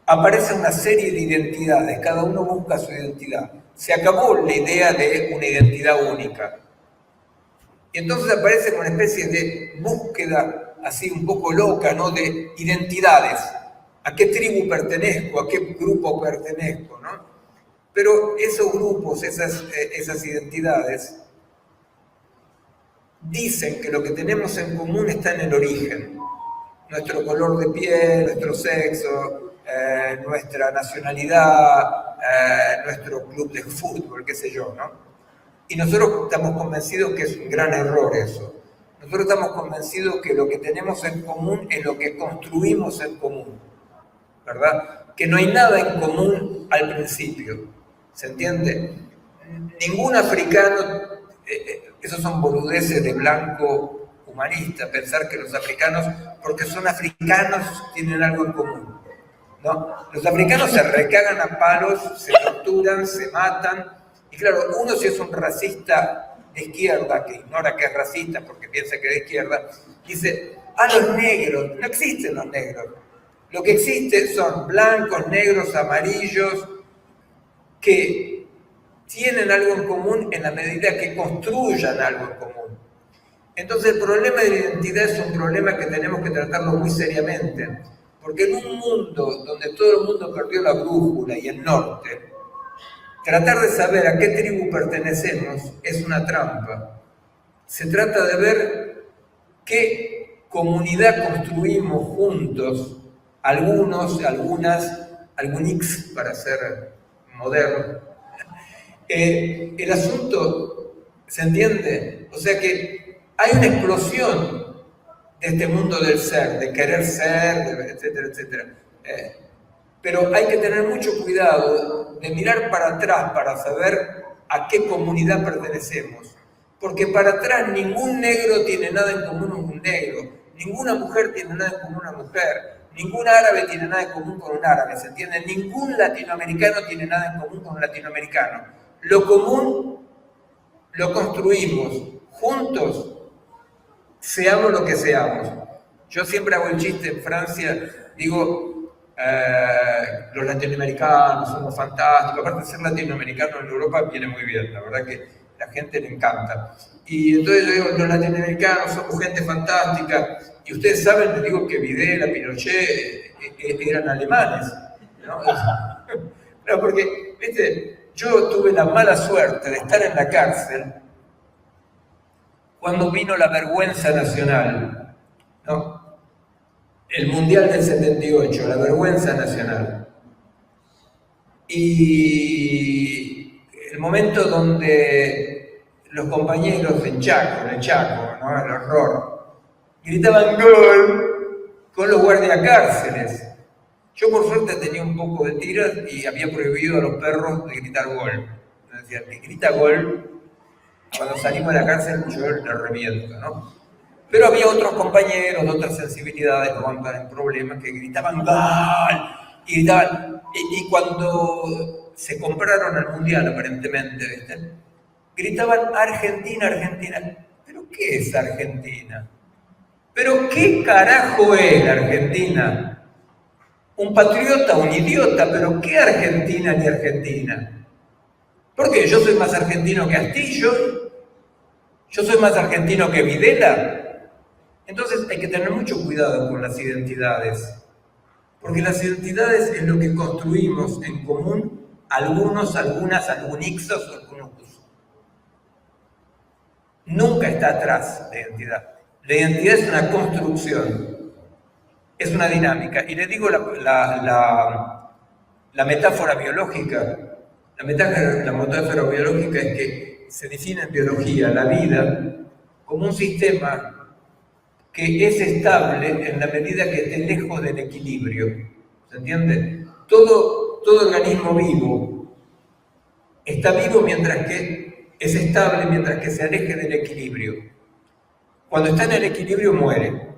aparece una serie de identidades, cada uno busca su identidad. Se acabó la idea de una identidad única. Y entonces aparece una especie de búsqueda así un poco loca, ¿no? De identidades. ¿A qué tribu pertenezco? ¿A qué grupo pertenezco? ¿No? Pero esos grupos, esas identidades, dicen que lo que tenemos en común está en el origen. Nuestro color de piel, nuestro sexo, nuestra nacionalidad, nuestro club de fútbol, qué sé yo, ¿no? Y nosotros estamos convencidos que es un gran error eso. Nosotros estamos convencidos que lo que tenemos en común es lo que construimos en común, ¿verdad? Que no hay nada en común al principio, ¿se entiende? Ningún africano, esos son boludeces de blanco humanista, pensar que los africanos, porque son africanos, tienen algo en común, ¿no? Los africanos se recagan a palos, se torturan, se matan. Y claro, uno si es un racista de izquierda, que ignora que es racista porque piensa que es de izquierda, dice, los negros, no existen los negros. Lo que existe son blancos, negros, amarillos, que tienen algo en común en la medida que construyan algo en común. Entonces el problema de la identidad es un problema que tenemos que tratarlo muy seriamente, porque en un mundo donde todo el mundo perdió la brújula y el norte, tratar de saber a qué tribu pertenecemos es una trampa. Se trata de ver qué comunidad construimos juntos, algunos, algunas, algunix para ser moderno. El asunto, ¿se entiende? O sea que hay una explosión de este mundo del ser, de querer ser, etcétera, etcétera. Pero hay que tener mucho cuidado de mirar para atrás para saber a qué comunidad pertenecemos. Porque para atrás ningún negro tiene nada en común con un negro, ninguna mujer tiene nada en común con una mujer, ningún árabe tiene nada en común con un árabe, ¿se entiende? Ningún latinoamericano tiene nada en común con un latinoamericano. Lo común lo construimos juntos, seamos lo que seamos. Yo siempre hago el chiste en Francia, digo, los latinoamericanos somos fantásticos, aparte de ser latinoamericano en Europa viene muy bien, la verdad que la gente le encanta. Y entonces yo digo, los latinoamericanos somos gente fantástica, y ustedes saben, les digo que Videla, Pinochet eran alemanes, ¿no? No, porque, viste, yo tuve la mala suerte de estar en la cárcel cuando vino la vergüenza nacional, ¿no? El Mundial del 78, la vergüenza nacional. Y el momento donde los compañeros en el Chaco, ¿no? El horror, gritaban ¡gol! Con los guardiacárceles. Yo por suerte tenía un poco de tiras y había prohibido a los perros de gritar gol. Me decían, que grita gol, cuando salimos de la cárcel yo le reviento, ¿no? Pero había otros compañeros de otras sensibilidades, no van a estar en problemas, que gritaban ¡gol! Y gritaban, y cuando se compraron al Mundial aparentemente, ¿viste? Gritaban Argentina, Argentina. ¿Pero qué es Argentina? ¿Pero qué carajo es Argentina? Un patriota, un idiota, pero ¿qué Argentina ni Argentina? ¿Por qué? ¿Yo soy más argentino que Astillo? ¿Yo soy más argentino que Videla? Entonces hay que tener mucho cuidado con las identidades, porque las identidades es lo que construimos en común algunos, algunas, algunixos o algunos. Nunca está atrás la identidad. La identidad es una construcción. Es una dinámica. Y le digo la metáfora biológica. La metáfora biológica es que se define en biología la vida como un sistema que es estable en la medida que esté lejos del equilibrio. ¿Se entiende? Todo organismo vivo está vivo mientras que es estable, mientras que se aleje del equilibrio. Cuando está en el equilibrio muere.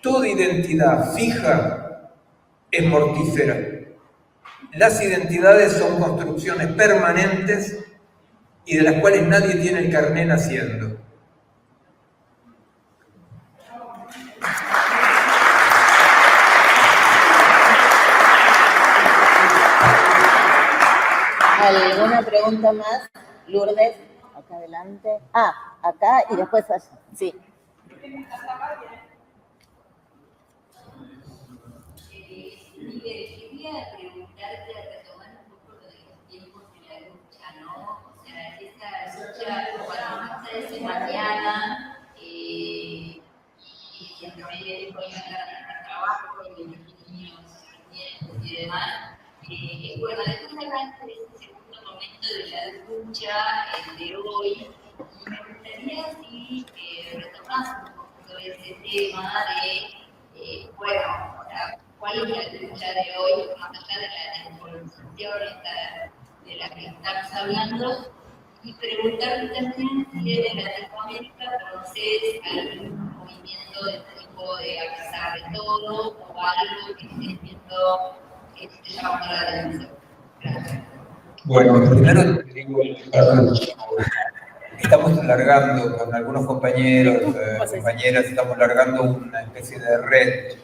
Toda identidad fija es mortífera. Las identidades son construcciones permanentes y de las cuales nadie tiene el carné naciendo. ¿Alguna pregunta más? Lourdes, acá adelante. acá y después allá. Sí. Miguel, quería preguntarte, retomar un poco lo de los tiempos de la lucha, ¿no? O sea, esa lucha, bueno, no sé si mañana, y que también voy a estar en trabajo y los niños y demás. Bueno, después arranca ese segundo momento de la lucha, el de hoy, y me gustaría si retomás un poco ese tema de, bueno, cuál es la lucha de hoy, más allá de la descolonización de la que estamos hablando, y preguntarte también si en Latinoamérica conoces algún movimiento de tipo de a pesar de todo, o algo que estés viendo que te llama la atención. Gracias. Bueno, primero te digo, estamos largando con algunos compañeros, compañeras, estamos largando una especie de red,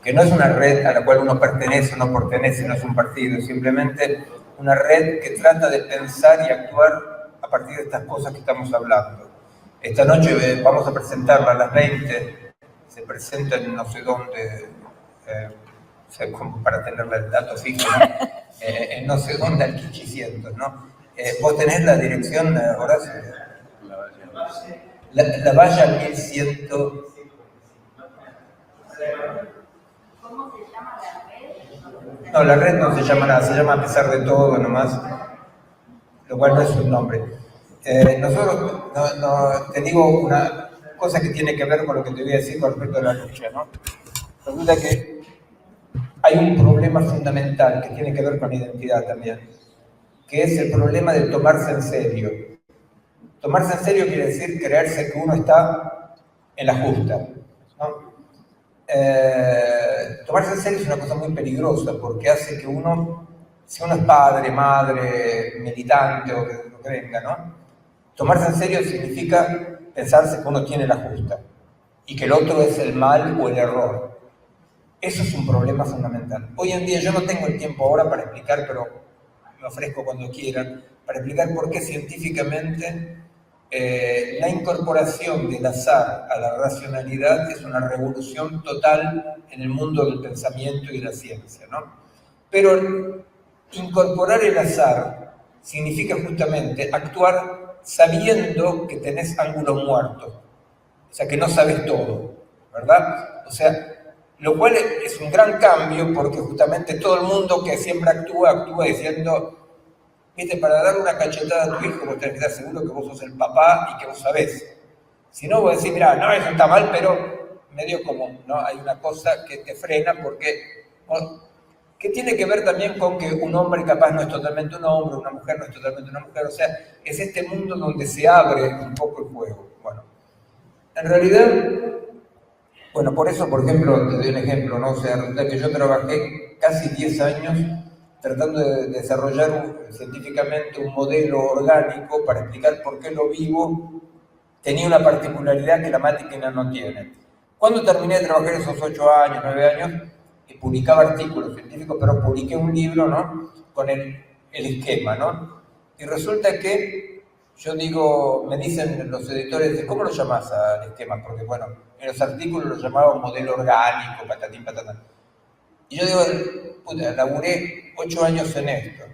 que no es una red a la cual uno pertenece o no pertenece, no es un partido, simplemente una red que trata de pensar y actuar a partir de estas cosas que estamos hablando. Esta noche vamos a presentarla a las 20, se presenta en no sé dónde, como para tener el dato fijo, ¿no? En no sé dónde, al 500, ¿no? ¿Vos tenés la dirección, Horacio? La valla al 1100. ¿Cómo se llama la red? No, la red no se llama nada, se llama A pesar de todo nomás, lo cual no es un nombre. Nosotros, te digo una cosa que tiene que ver con lo que te voy a decir con respecto a la lucha, ¿no? Resulta que hay un problema fundamental que tiene que ver con la identidad también, que es el problema de tomarse en serio. Tomarse en serio quiere decir creerse que uno está en la justa, ¿no? Tomarse en serio es una cosa muy peligrosa porque hace que uno, si uno es padre, madre, militante o lo que venga, ¿no? Tomarse en serio significa pensarse que uno tiene la justa y que el otro es el mal o el error. Eso es un problema fundamental. Hoy en día yo no tengo el tiempo ahora para explicar, pero me ofrezco cuando quieran, para explicar por qué científicamente la incorporación del azar a la racionalidad es una revolución total en el mundo del pensamiento y de la ciencia, ¿no? Pero incorporar el azar significa justamente actuar sabiendo que tenés ángulo muerto, o sea, que no sabes todo, ¿verdad? O sea, lo cual es un gran cambio porque justamente todo el mundo que siempre actúa diciendo, viste, para dar una cachetada a tu hijo vos tenés que estar seguro que vos sos el papá y que vos sabés. Si no, vos decís, mirá, no, eso está mal, pero medio como, ¿no? Hay una cosa que te frena porque, ¿no? Que tiene que ver también con que un hombre capaz no es totalmente un hombre, una mujer no es totalmente una mujer, o sea, es este mundo donde se abre un poco el juego. Bueno, en realidad, bueno, por eso, por ejemplo, te doy un ejemplo, ¿no? O sea, resulta que yo trabajé casi 10 años tratando de desarrollar científicamente un modelo orgánico para explicar por qué lo vivo tenía una particularidad que la máquina no tiene. Cuando terminé de trabajar esos 8 años, 9 años, publicaba artículos científicos, pero publiqué un libro, ¿no? Con el esquema, ¿no? Y resulta que yo digo, me dicen los editores, ¿cómo lo llamás al esquema? Porque, bueno, en los artículos lo llamaba un modelo orgánico, patatín, patatán. Y yo digo, puta, laburé 8 años en esto.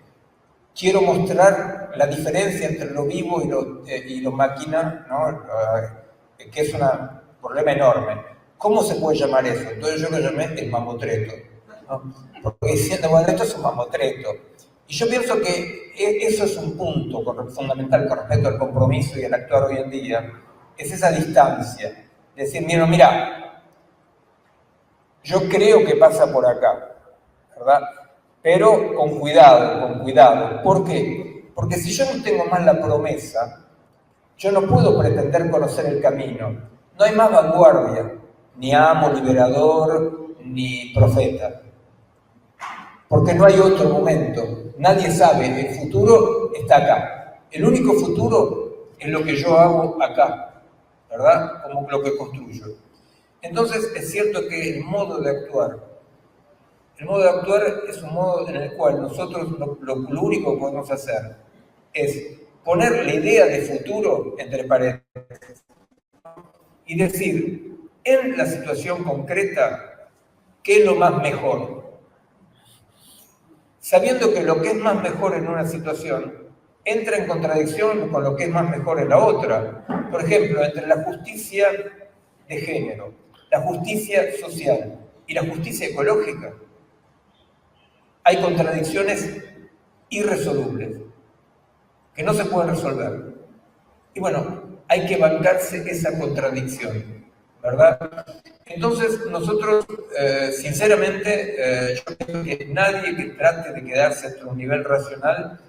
Quiero mostrar la diferencia entre lo vivo y lo máquina, ¿no? Que es un problema enorme. ¿Cómo se puede llamar eso? Entonces yo lo llamé el mamotreto, ¿no? Porque diciendo, bueno, esto es un mamotreto. Y yo pienso que eso es un punto fundamental con respecto al compromiso y al actuar hoy en día. Es esa distancia. Decir, mira, yo creo que pasa por acá, ¿verdad? Pero con cuidado. ¿Por qué? Porque si yo no tengo más la promesa, yo no puedo pretender conocer el camino. No hay más vanguardia, ni amo, liberador, ni profeta. Porque no hay otro momento. Nadie sabe, el futuro está acá. El único futuro es lo que yo hago acá, ¿verdad? Como lo que construyo. Entonces es cierto que el modo de actuar es un modo en el cual nosotros lo único que podemos hacer es poner la idea de futuro entre paréntesis y decir, en la situación concreta, ¿qué es lo más mejor? Sabiendo que lo que es más mejor en una situación entra en contradicción con lo que es más mejor en la otra. Por ejemplo, entre la justicia de género, la justicia social y la justicia ecológica, hay contradicciones irresolubles, que no se pueden resolver. Y bueno, hay que bancarse esa contradicción, ¿verdad? Entonces, nosotros, sinceramente, yo creo que nadie que trate de quedarse a un nivel racional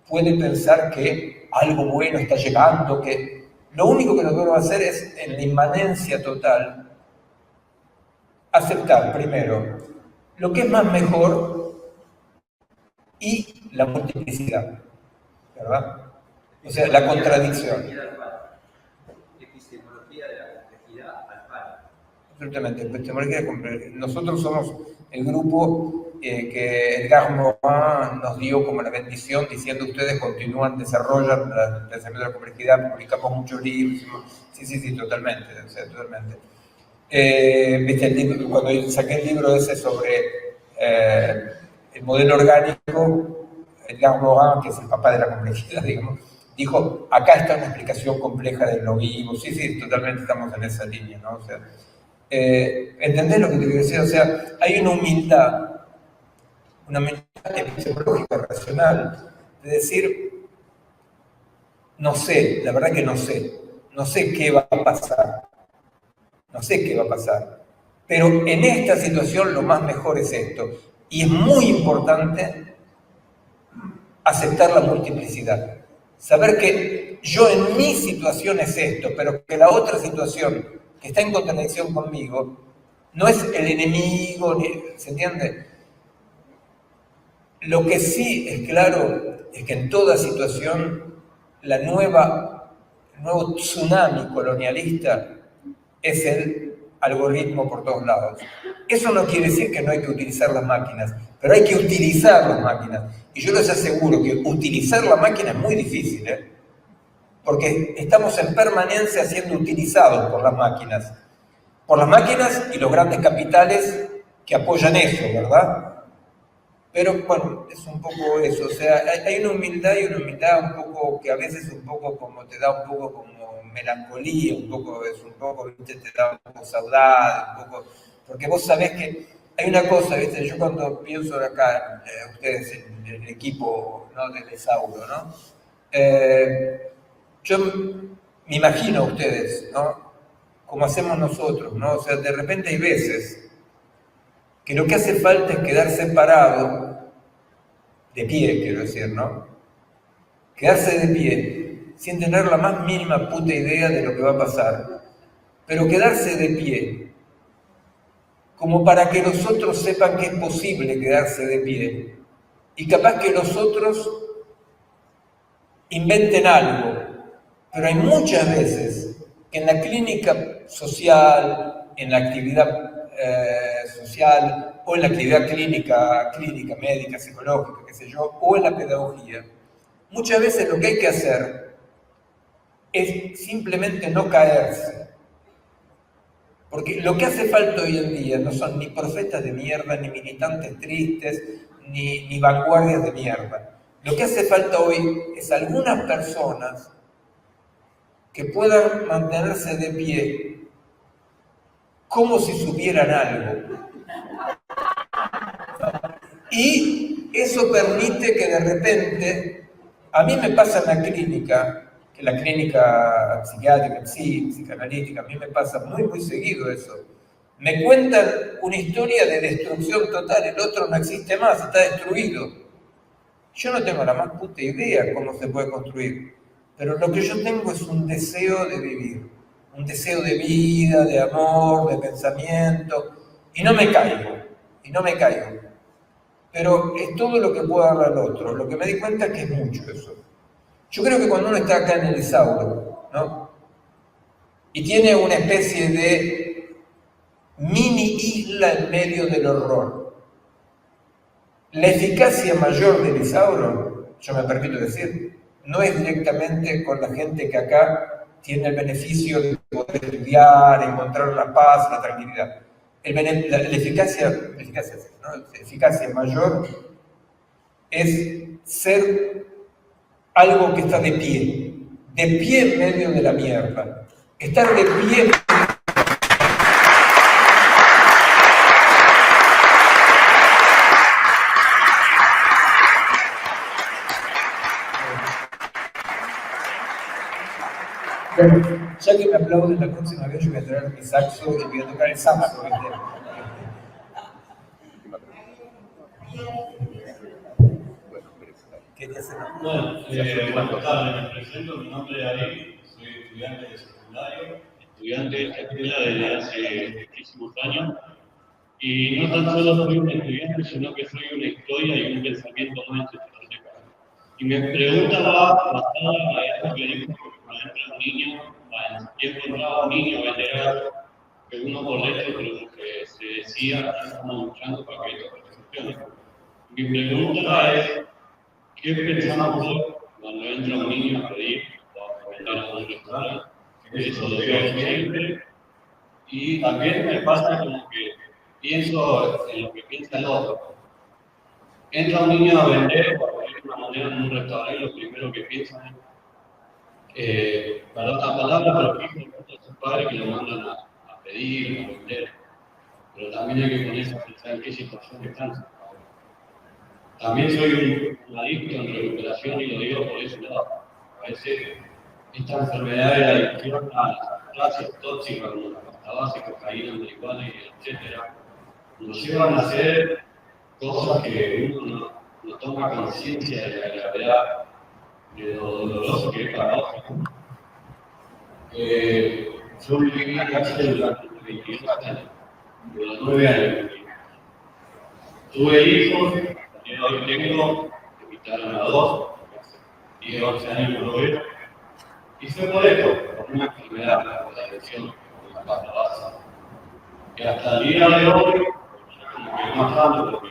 puede pensar que algo bueno está llegando, que lo único que nosotros vamos a hacer es, en la inmanencia total, aceptar primero lo que es más mejor y la multiplicidad, ¿verdad? O sea, la contradicción. Epistemología de la complejidad al pan. Absolutamente, epistemología de complejidad. Nosotros somos el grupo que Edgar Morin nos dio como la bendición, diciendo ustedes continúan, desarrollan el pensamiento de la complejidad, publicamos muchos libros. Sí, totalmente, o sea, totalmente. ¿Viste el libro? Cuando saqué el libro ese sobre el modelo orgánico, Edgar Morin, que es el papá de la complejidad, digamos, dijo, acá está una explicación compleja de lo vivo. Sí, totalmente estamos en esa línea, ¿no? O sea, ¿entendés lo que te quiero decir? O sea, hay una humildad epistemológica, racional, de decir, no sé, la verdad que no sé qué va a pasar, pero en esta situación lo más mejor es esto, y es muy importante aceptar la multiplicidad, saber que yo en mi situación es esto, pero que la otra situación que está en contradicción conmigo no es el enemigo, ¿se entiende? Lo que sí es claro es que en toda situación el nuevo tsunami colonialista es el algoritmo por todos lados. Eso no quiere decir que no hay que utilizar las máquinas, pero hay que utilizar las máquinas. Y yo les aseguro que utilizar la máquina es muy difícil, porque estamos en permanencia siendo utilizados por las máquinas y los grandes capitales que apoyan eso, ¿verdad? Pero bueno, es un poco eso, o sea, hay una humildad un poco que a veces un poco como te da un poco como melancolía, ¿viste? Te da un poco saudade, un poco, porque vos sabés que hay una cosa, ¿viste? Yo cuando pienso acá, ustedes en el equipo, ¿no?, del Esauro, ¿no? Yo me imagino a ustedes, ¿no?, como hacemos nosotros, ¿no? O sea, de repente hay veces que lo que hace falta es quedarse parado, de pie, quiero decir, ¿no? Quedarse de pie, sin tener la más mínima puta idea de lo que va a pasar, pero quedarse de pie, como para que los otros sepan que es posible quedarse de pie, y capaz que los otros inventen algo, pero hay muchas veces que en la clínica social, en la actividad social, o en la actividad clínica, médica, psicológica, qué sé yo, o en la pedagogía, muchas veces lo que hay que hacer es simplemente no caerse. Porque lo que hace falta hoy en día no son ni profetas de mierda, ni militantes tristes, ni vanguardias de mierda. Lo que hace falta hoy es algunas personas que puedan mantenerse de pie como si supieran algo. Y eso permite que de repente, a mí me pasa en la clínica, que la clínica psiquiátrica, psicoanalítica, a mí me pasa muy seguido eso. Me cuentan una historia de destrucción total, el otro no existe más, está destruido. Yo no tengo la más puta idea cómo se puede construir, pero lo que yo tengo es un deseo de vivir, un deseo de vida, de amor, de pensamiento, y no me caigo. Pero es todo lo que puedo darle al otro. Lo que me di cuenta es que es mucho eso. Yo creo que cuando uno está acá en el Esauro, ¿no?, y tiene una especie de mini isla en medio del horror, la eficacia mayor del Esauro, yo me permito decir, no es directamente con la gente que acá tiene el beneficio de poder estudiar, encontrar la paz, la tranquilidad. La eficacia mayor es ser algo que está de pie en medio de la mierda. Estar de pie. Ya que me aplauden, la próxima vez yo voy a traer mi saxo y voy a tocar el saxo. Buenas tardes, me presento, mi nombre es Ari, soy estudiante de secundario, estudiante de esta escuela desde hace muchísimos años, y no tan solo soy un estudiante, sino que soy una historia y un pensamiento más institucional. Y mi pregunta va basada a esto que dijo un niño, y encontraba un niño veterano que uno por dentro que se decía que estamos luchando para que esto funcione. Mi pregunta es, ¿qué pensamos hoy cuando entra un niño a pedir o a vender a un restaurante? Eso lo veo siempre. Y también me pasa como que pienso en lo que piensa el otro. Entra un niño a vender o a pedir una moneda en un restaurante y lo primero que piensa es, perdón la palabra, pero piensa en sus padres que lo mandan a pedir, a vender. Pero también hay que ponerse a pensar en qué situación están. También soy un adicto en recuperación y lo digo por ese lado. A veces esta enfermedad de la adicción a las sustancias tóxicas como la pasta base, cocaína, marihuana, etc., nos llevan a hacer cosas que uno no toma conciencia de la gravedad, de lo doloroso que es para otros. Yo viví en la cárcel durante 22 años, de los 9 años. Tuve hijos. Hoy tengo, me quitaron a 2, y 11 años no lo veo. Y fue por esto, por una enfermedad, por la adicción, por la pasta base. Que hasta el día de hoy, como que más tanto, porque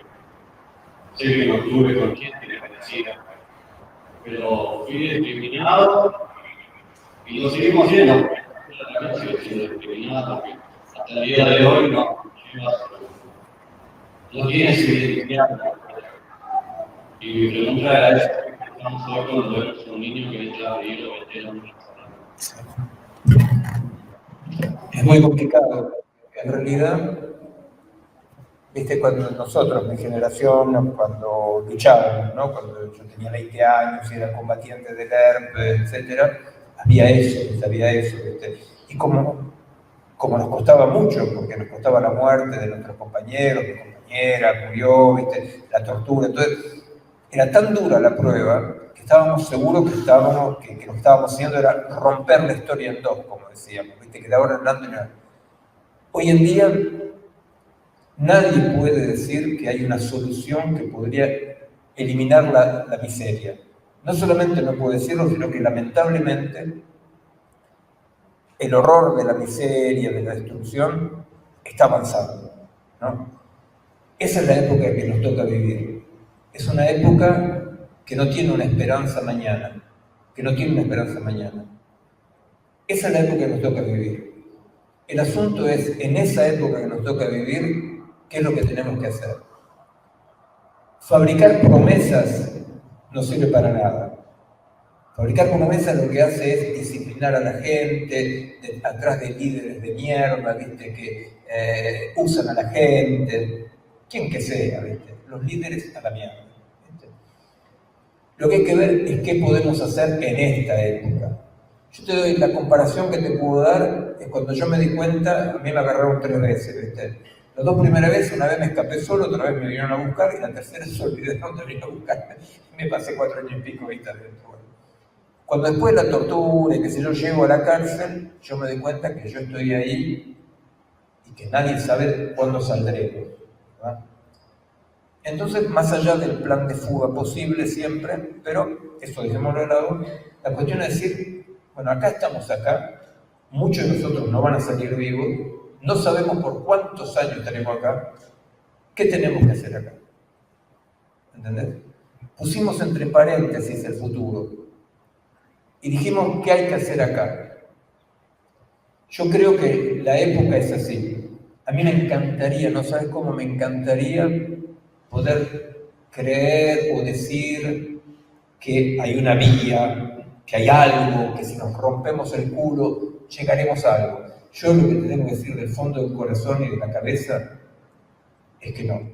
sé que no tuve con quien me parecía. Pero fui discriminado y lo seguimos siendo. También sigo siendo discriminado porque hasta el día de hoy no tiene su identidad. Y mi pregunta era esa, estamos hoy cuando vemos a un niño que entra a vivir o vender a un restaurante. Es muy complicado. En realidad, viste, cuando nosotros, mi generación, cuando luchábamos, ¿no? Cuando yo tenía 20 años y era combatiente del ERP, etc., había eso, ¿viste? Y como nos costaba mucho, porque nos costaba la muerte de nuestros compañeros, mi compañera murió, ¿viste? La tortura, entonces era tan dura la prueba que estábamos seguros que lo que estábamos haciendo era romper la historia en dos, como decíamos, ¿viste? Que de ahora en adelante. Hoy en día nadie puede decir que hay una solución que podría eliminar la miseria. No solamente no puede decirlo, sino que lamentablemente el horror de la miseria, de la destrucción, está avanzando, ¿no? Esa es la época que nos toca vivir. Es una época que no tiene una esperanza mañana, Esa es la época que nos toca vivir. El asunto es, en esa época que nos toca vivir, ¿qué es lo que tenemos que hacer? Fabricar promesas no sirve para nada. Fabricar promesas lo que hace es disciplinar a la gente, atrás de líderes de mierda, ¿viste? Que usan a la gente, quien que sea, ¿viste? Los líderes a la mierda. ¿Viste? Lo que hay que ver es qué podemos hacer en esta época. Yo te doy la comparación que te puedo dar, es cuando yo me di cuenta, a mí me agarraron 3 veces, ¿viste? Las 2 primeras veces, una vez me escapé solo, otra vez me vinieron a buscar, y la tercera se olvidaron de venir a buscarme. Me pasé 4 años y pico, ¿viste? Cuando después de la tortura y que si yo llego a la cárcel, yo me doy cuenta que yo estoy ahí y que nadie sabe cuándo saldré, ¿verdad? Entonces, más allá del plan de fuga posible siempre, pero eso dejémoslo de lado, la cuestión es decir, bueno, acá estamos acá, muchos de nosotros no van a salir vivos, no sabemos por cuántos años estaremos acá, ¿qué tenemos que hacer acá? ¿Entendés? Pusimos entre paréntesis el futuro. y dijimos, ¿qué hay que hacer acá? Yo creo que la época es así. A mí me encantaría, no sabes cómo me encantaría poder creer o decir que hay una vía, que hay algo, que si nos rompemos el culo llegaremos a algo. Yo lo que te tengo que decir del fondo del corazón y de la cabeza es que no.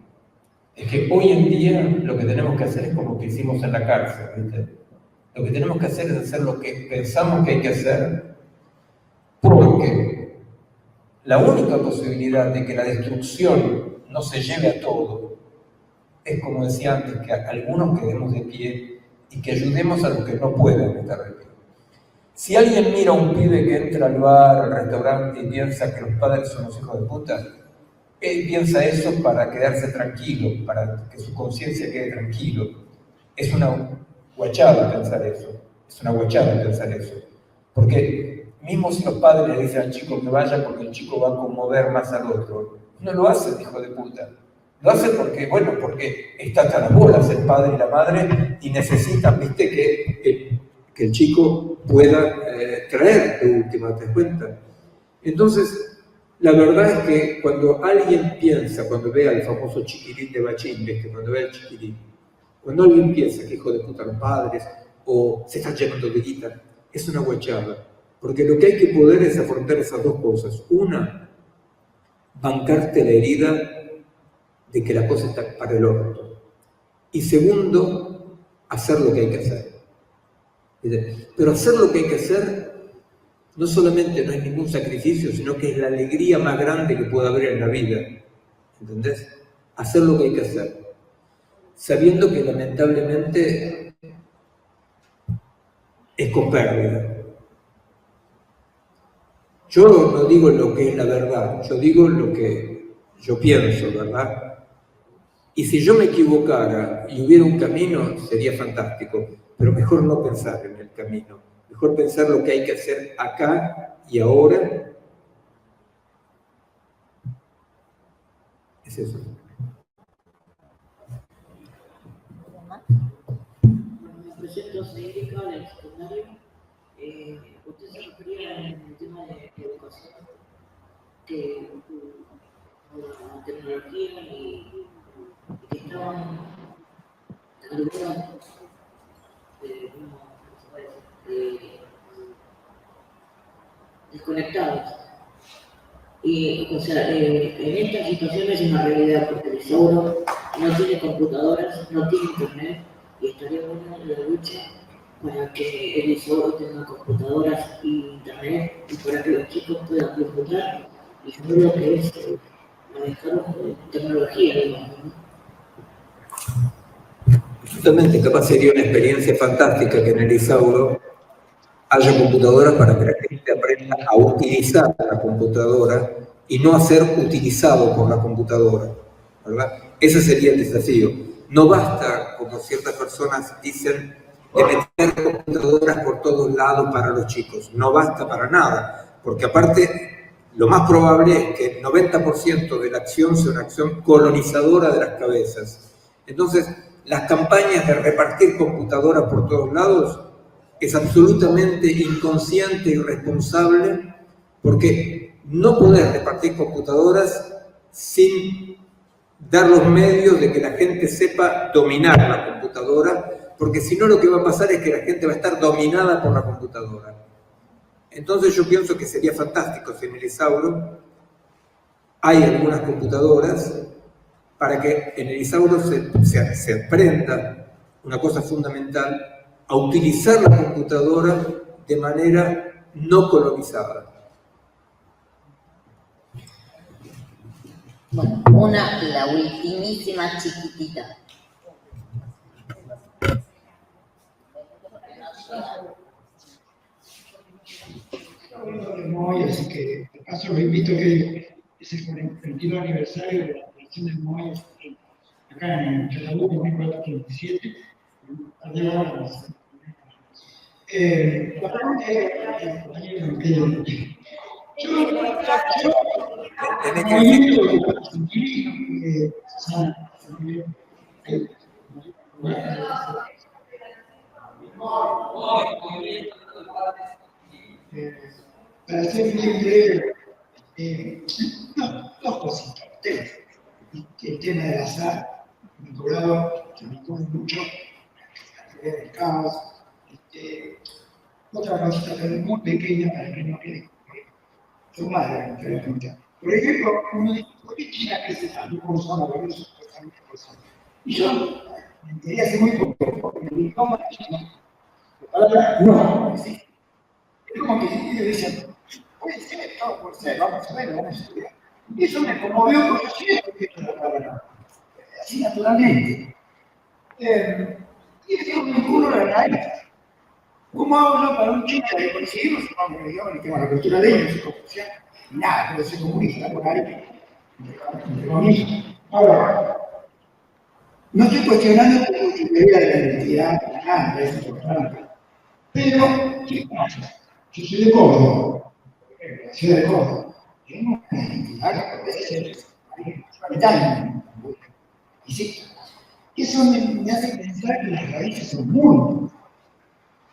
Es que hoy en día lo que tenemos que hacer es como que hicimos en la cárcel, ¿viste? Lo que tenemos que hacer es hacer lo que pensamos que hay que hacer, porque la única posibilidad de que la destrucción no se lleve a todo es, como decía antes, que algunos quedemos de pie y que ayudemos a los que no pueden estar de pie. Si alguien mira a un pibe que entra al bar, al restaurante y piensa que los padres son los hijos de puta, él piensa eso para quedarse tranquilo, para que su conciencia quede tranquilo. Es una guachada pensar eso, es una guachada pensar eso. Porque mismo si los padres le dicen al chico que vaya porque el chico va a conmover más al otro, no lo hacen, hijo de puta. Lo hacen porque, bueno, porque está hasta las bolas el padre y la madre y necesitan, viste, que el chico pueda traer de última, ¿te das cuenta? Entonces, la verdad es que cuando alguien piensa, cuando ve al famoso chiquilín de Bachín, ¿viste? Cuando ve al chiquilín, cuando alguien piensa que hijo de puta los padres o se están llenando de guita, es una guachada. Porque lo que hay que poder es afrontar esas dos cosas. Una, bancarte la herida de que la cosa está para el orto. Y segundo, hacer lo que hay que hacer. Pero hacer lo que hay que hacer no solamente no es ningún sacrificio, sino que es la alegría más grande que puede haber en la vida. ¿Entendés? Hacer lo que hay que hacer. Sabiendo que lamentablemente es con pérdida. Yo no digo lo que es la verdad, yo digo lo que yo pienso, ¿verdad? Y si yo me equivocara y hubiera un camino, sería fantástico, pero mejor no pensar en el camino, mejor pensar lo que hay que hacer acá y ahora. Es eso. Me presento, soy Erika, del secundario. Usted se refería en el tema de educación, que la tecnología y que estaban algunos desconectados. Y, o sea, en estas situaciones es una realidad, porque el Isauro no tiene computadoras, no tiene internet, y estaría bueno la lucha para que el Isauro tenga computadoras y internet, y para que los chicos puedan disfrutar y saber lo que es manejar tecnología, digamos, ¿no? Justamente, capaz sería una experiencia fantástica que en el Isauro haya computadoras para que la gente aprenda a utilizar la computadora y no a ser utilizado por la computadora, ¿verdad? Ese sería el desafío. No basta, como ciertas personas dicen, de meter computadoras por todos lados para los chicos. No basta para nada, porque aparte lo más probable es que el 90% de la acción sea una acción colonizadora de las cabezas. Entonces, las campañas de repartir computadoras por todos lados es absolutamente inconsciente y irresponsable, porque no podés repartir computadoras sin dar los medios de que la gente sepa dominar la computadora, porque si no lo que va a pasar es que la gente va a estar dominada por la computadora. Entonces yo pienso que sería fantástico si en el Isauro hay algunas computadoras para que en el Isauro se aprenda una cosa fundamental, a utilizar la computadora de manera no colonizada. Bueno, la ultimísima chiquitita. MOI, así que de paso lo invito que es el 42 aniversario de la creación del MOI acá en Chalabuco, en 1437, la pregunta es, Para ser bien breve, dos cositas. El tema del azar, vinculado, que me come mucho, la teoría del caos. Otra cosita que es muy pequeña para que no quede sumada, te voy a contar. Por ejemplo, uno dice, ¿por qué China crece tanto? ¿Cómo son los valores supuestamente personas? Y yo me enteré hace muy poco, porque en el idioma chino, la palabra no existe. Es como que ellos dicen, puede ser, todo puede ser, vamos a ver, vamos a estudiar. Y eso me conmovió porque yo siempre he la palabra, así naturalmente. Y eso me vinculo a la raíz. ¿Cómo hago yo para un chino de conseguirlo? No, yo ni tengo la cultura de ellos, nada, pero soy comunista por ahí. Ahora, no estoy cuestionando la teoría de la identidad, nada, es importante. Pero, ¿qué pasa? Yo soy de Córdoba, la ciudad de Córdoba. Tengo una identidad, puede ser italiana. Y sí, eso me hace pensar que las raíces son muy.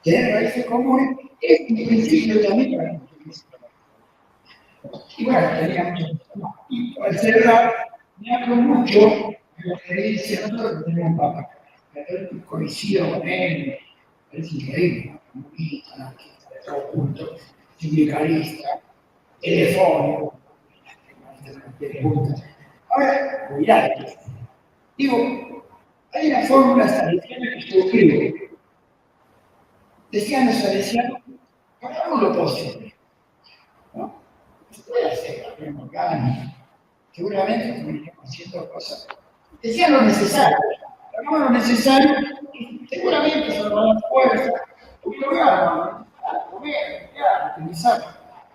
Tener raíces comunes es un principio también para nosotros. Y bueno, tenía mucho. Y para cerrar, me hablo mucho de lo que dice nosotros que tenemos un papa. Coincido con él, es increíble, comunista, anarquista, de todo punto, sindicalista, telefónico, ahora, cuidado. Digo, hay una fórmula salesiana que yo escribo. Decían los salesianos, hagamos lo posible. ¿No? Se puede hacer, aprendemos ganas. Seguramente terminaremos haciendo cosas. Decían lo necesario. Hagamos lo necesario y seguramente se nos va a dar fuerza. Porque lo hagamos, comer, utilizar.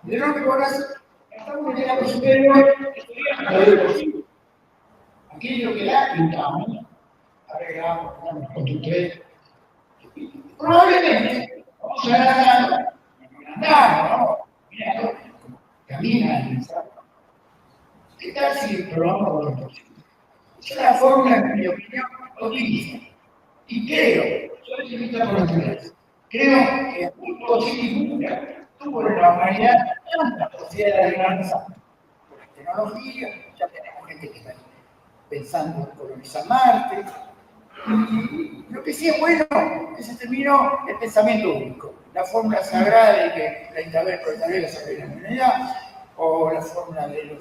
De lo que por hacer, estamos llegando superior, estudiando lo posible. Aquello que da, pintamos, arreglamos, con tu tres. Probablemente vamos a ganar, ¿no? Mira, camina, ¿qué tal si probamos con los posible? Es una fórmula, en mi opinión, optimista. Y creo, yo les invito a conocerlas, creo que es muy posible tuvo en la humanidad tanta posibilidad de avanzar. Por la tecnología, ya tenemos gente que está pensando en colonizar Marte. Y lo que sí es bueno es que se terminó el pensamiento único, la fórmula sagrada de que la intervención sobre la humanidad, o la fórmula de la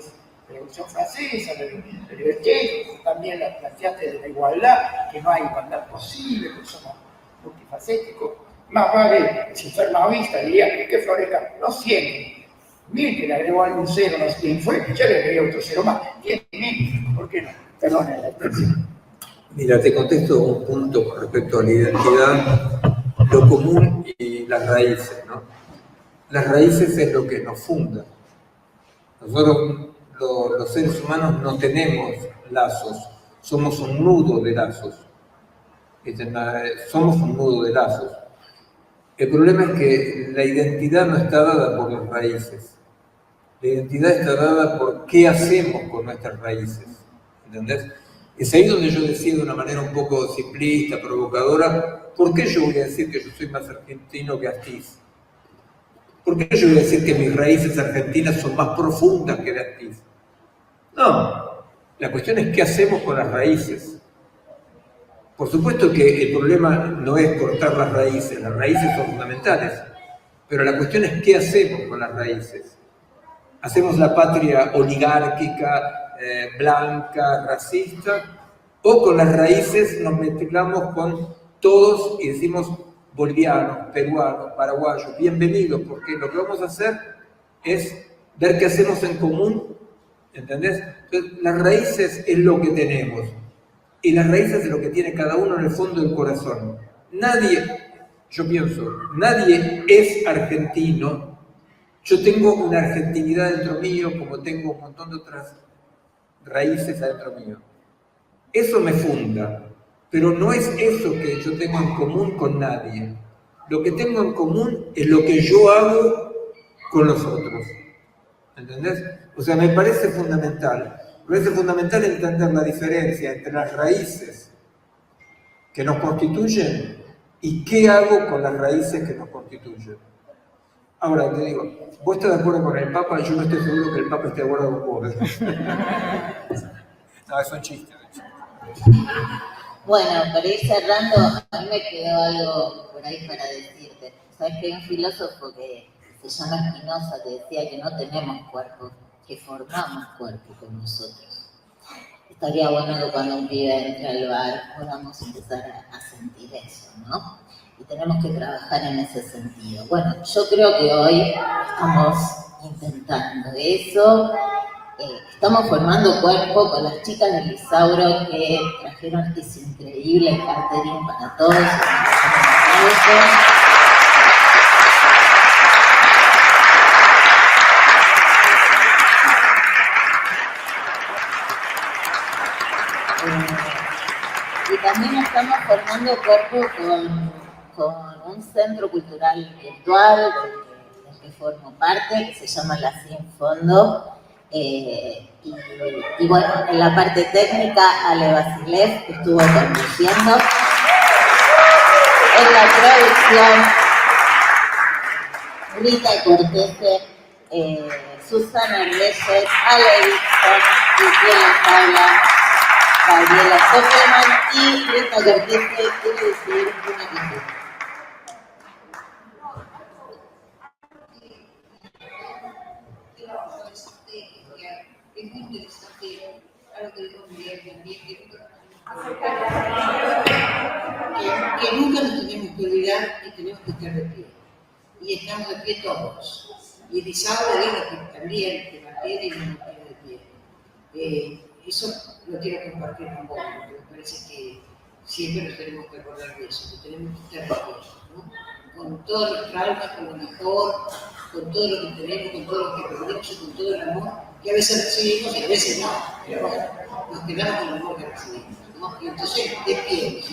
Revolución Francesa, de Liberté, también la planteaste de la igualdad, que no hay igualdad posible, que somos multifacéticos. Más vale, si ser maoísta, diría que florezcan los 100. Miren que le agregó algún cero, no sé quién fue, ya le agregué otro cero más. 10.000, ¿por qué no? Perdón, la expresión. Mira, te contesto un punto con respecto a la identidad, lo común y las raíces, ¿no? Las raíces es lo que nos funda. Nosotros, los seres humanos, no tenemos lazos, somos un nudo de lazos. Somos un nudo de lazos. El problema es que la identidad no está dada por las raíces. La identidad está dada por qué hacemos con nuestras raíces. ¿Entendés? Es ahí donde yo decía de una manera un poco simplista, provocadora, ¿por qué yo voy a decir que yo soy más argentino que Astiz? ¿Por qué yo voy a decir que mis raíces argentinas son más profundas que de Astiz? No, la cuestión es qué hacemos con las raíces. Por supuesto que el problema no es cortar las raíces son fundamentales, pero la cuestión es qué hacemos con las raíces. ¿Hacemos la patria oligárquica, blanca, racista, o con las raíces nos mezclamos con todos y decimos bolivianos, peruanos, paraguayos, bienvenidos, porque lo que vamos a hacer es ver qué hacemos en común, ¿entendés? Entonces, las raíces es lo que tenemos, y las raíces es lo que tiene cada uno en el fondo del corazón. Nadie, yo pienso, nadie es argentino. Yo tengo una argentinidad dentro mío, como tengo un montón de otras raíces adentro mío. Eso me funda, pero no es eso que yo tengo en común con nadie. Lo que tengo en común es lo que yo hago con los otros. ¿Entendés? O sea, me parece fundamental. Me parece fundamental entender la diferencia entre las raíces que nos constituyen y qué hago con las raíces que nos constituyen. Ahora te digo, vos estás de acuerdo con el Papa, yo no estoy seguro que el Papa esté de acuerdo con vos. No, es un chiste. Bueno, para ir cerrando, a mí me quedó algo por ahí para decirte. Sabes que hay un filósofo que se llama Spinoza que decía que no tenemos cuerpo, que formamos cuerpo con nosotros. Estaría bueno que cuando un pibe entre al bar podamos empezar a sentir eso, ¿no? Y tenemos que trabajar en ese sentido. Bueno, yo creo que hoy estamos intentando eso. Estamos formando cuerpo con las chicas de Lisauro que trajeron este increíble catering para todos. Y también estamos formando cuerpo con un centro cultural virtual del que formo parte, que se llama La Sin Fondo. Y bueno, en la parte técnica, Ale Basilev, que estuvo conduciendo. En la producción, Rita Cortese, Susana Reyes, Ale Dixon, y quien les habla, Gabriela Sofreman, y Rita Cortese quiere decir una actitud. Es muy interesante algo que dijo Miguel también, que nunca nos tenemos que olvidar y tenemos que estar de pie. Y estamos de pie todos. Y Lisauro dijo que también que mantiene y nos mantiene de pie. Eso lo quiero compartir con vos, porque me parece que siempre nos tenemos que acordar de eso, que tenemos que estar de pie, ¿no? Con todas nuestras almas, con lo mejor, con todo lo que tenemos, con todo lo que perdemos y con todo el amor que a veces recibimos y a veces no, pero bueno, nos quedamos con el amor que recibimos, ¿no? Y entonces, de pie,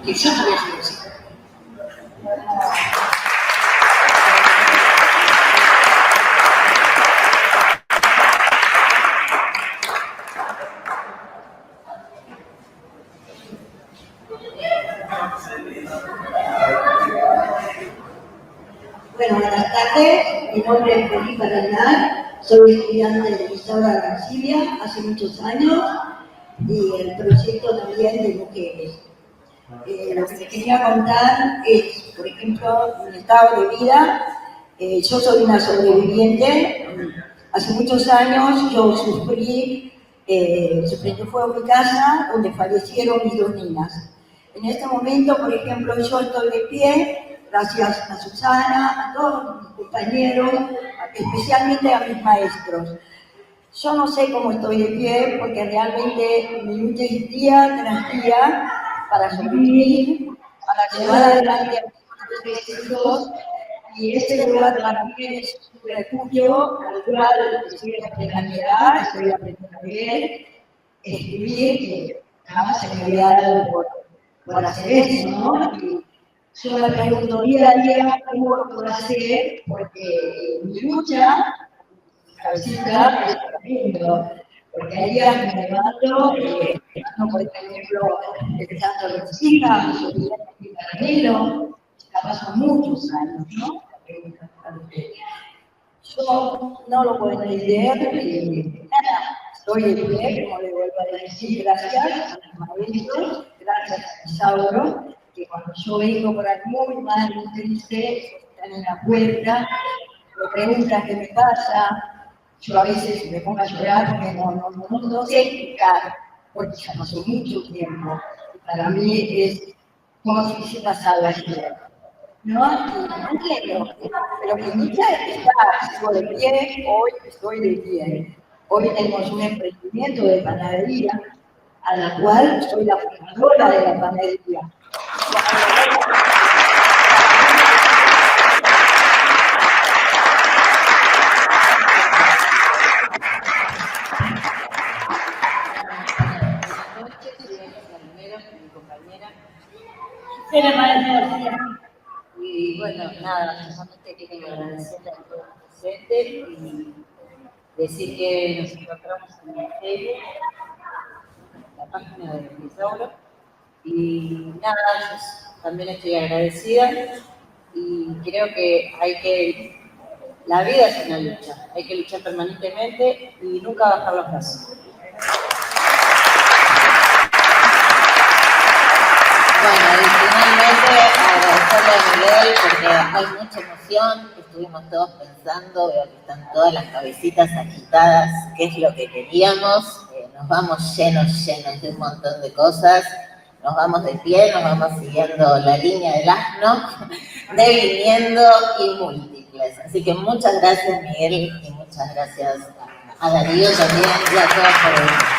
que yo te voy a hacer así. Bueno, buenas tardes. Mi nombre es Felipe Arenal. Soy estudiante de Lisauro Arancibia hace muchos años y el proyecto también de mujeres. Lo que les quería contar es, por ejemplo, mi estado de vida. Yo soy una sobreviviente. Hace muchos años yo sufrí, se prendió fuego mi casa donde fallecieron mis 2 niñas. En este momento, por ejemplo, yo estoy de pie gracias a Susana, a todos mis compañeros, especialmente a mis maestros. Yo no sé cómo estoy de pie porque realmente me luché día tras día para sobrevivir, para llevar adelante a mis 3 hijos, y este lugar para mí es un refugio al cual estoy aprendiendo a mirar, estoy aprendiendo a leer, escribir, que jamás se me había dado por hacer eso, ¿no? Y yo me pregunto día a día cómo lo puedo hacer, porque mi lucha, mi cabecita, es tremendo. Porque hay días que me levanto, por ejemplo, empezando a las hijas, mi paralelo, ya pasan muchos años, ¿no? Yo no lo puedo entender, nada, estoy de pie, como le vuelvo a decir, gracias a mis maestros, gracias a Lisauro, que cuando yo vengo por ahí muy mal, muy triste, están en la puerta, me preguntan qué me pasa, yo a veces me pongo a llorar porque no sé explicar, porque ya pasó mucho tiempo, y para mí es como si hubiese pasado ayer. No entiendo, pero mi lucha está, sigo de pie, hoy estoy de pie. Hoy tenemos un emprendimiento de panadería, a la cual soy la fundadora de la panadería. Y bueno, nada, solamente quería agradecerle a todos los presentes y decir que nos encontramos en el Facebook, la página de Lisauro. Y nada, yo también estoy agradecida y creo que hay que La vida es una lucha, hay que luchar permanentemente y nunca bajar los brazos. Bueno, y finalmente agradecerle a Miguel porque hay mucha emoción, estuvimos todos pensando, veo que están todas las cabecitas agitadas, qué es lo que queríamos, nos vamos llenos de un montón de cosas, nos vamos de pie, nos vamos siguiendo la línea del asno, de viniendo y múltiples. Así que muchas gracias Miguel y muchas gracias a Darío también y a todos por venir.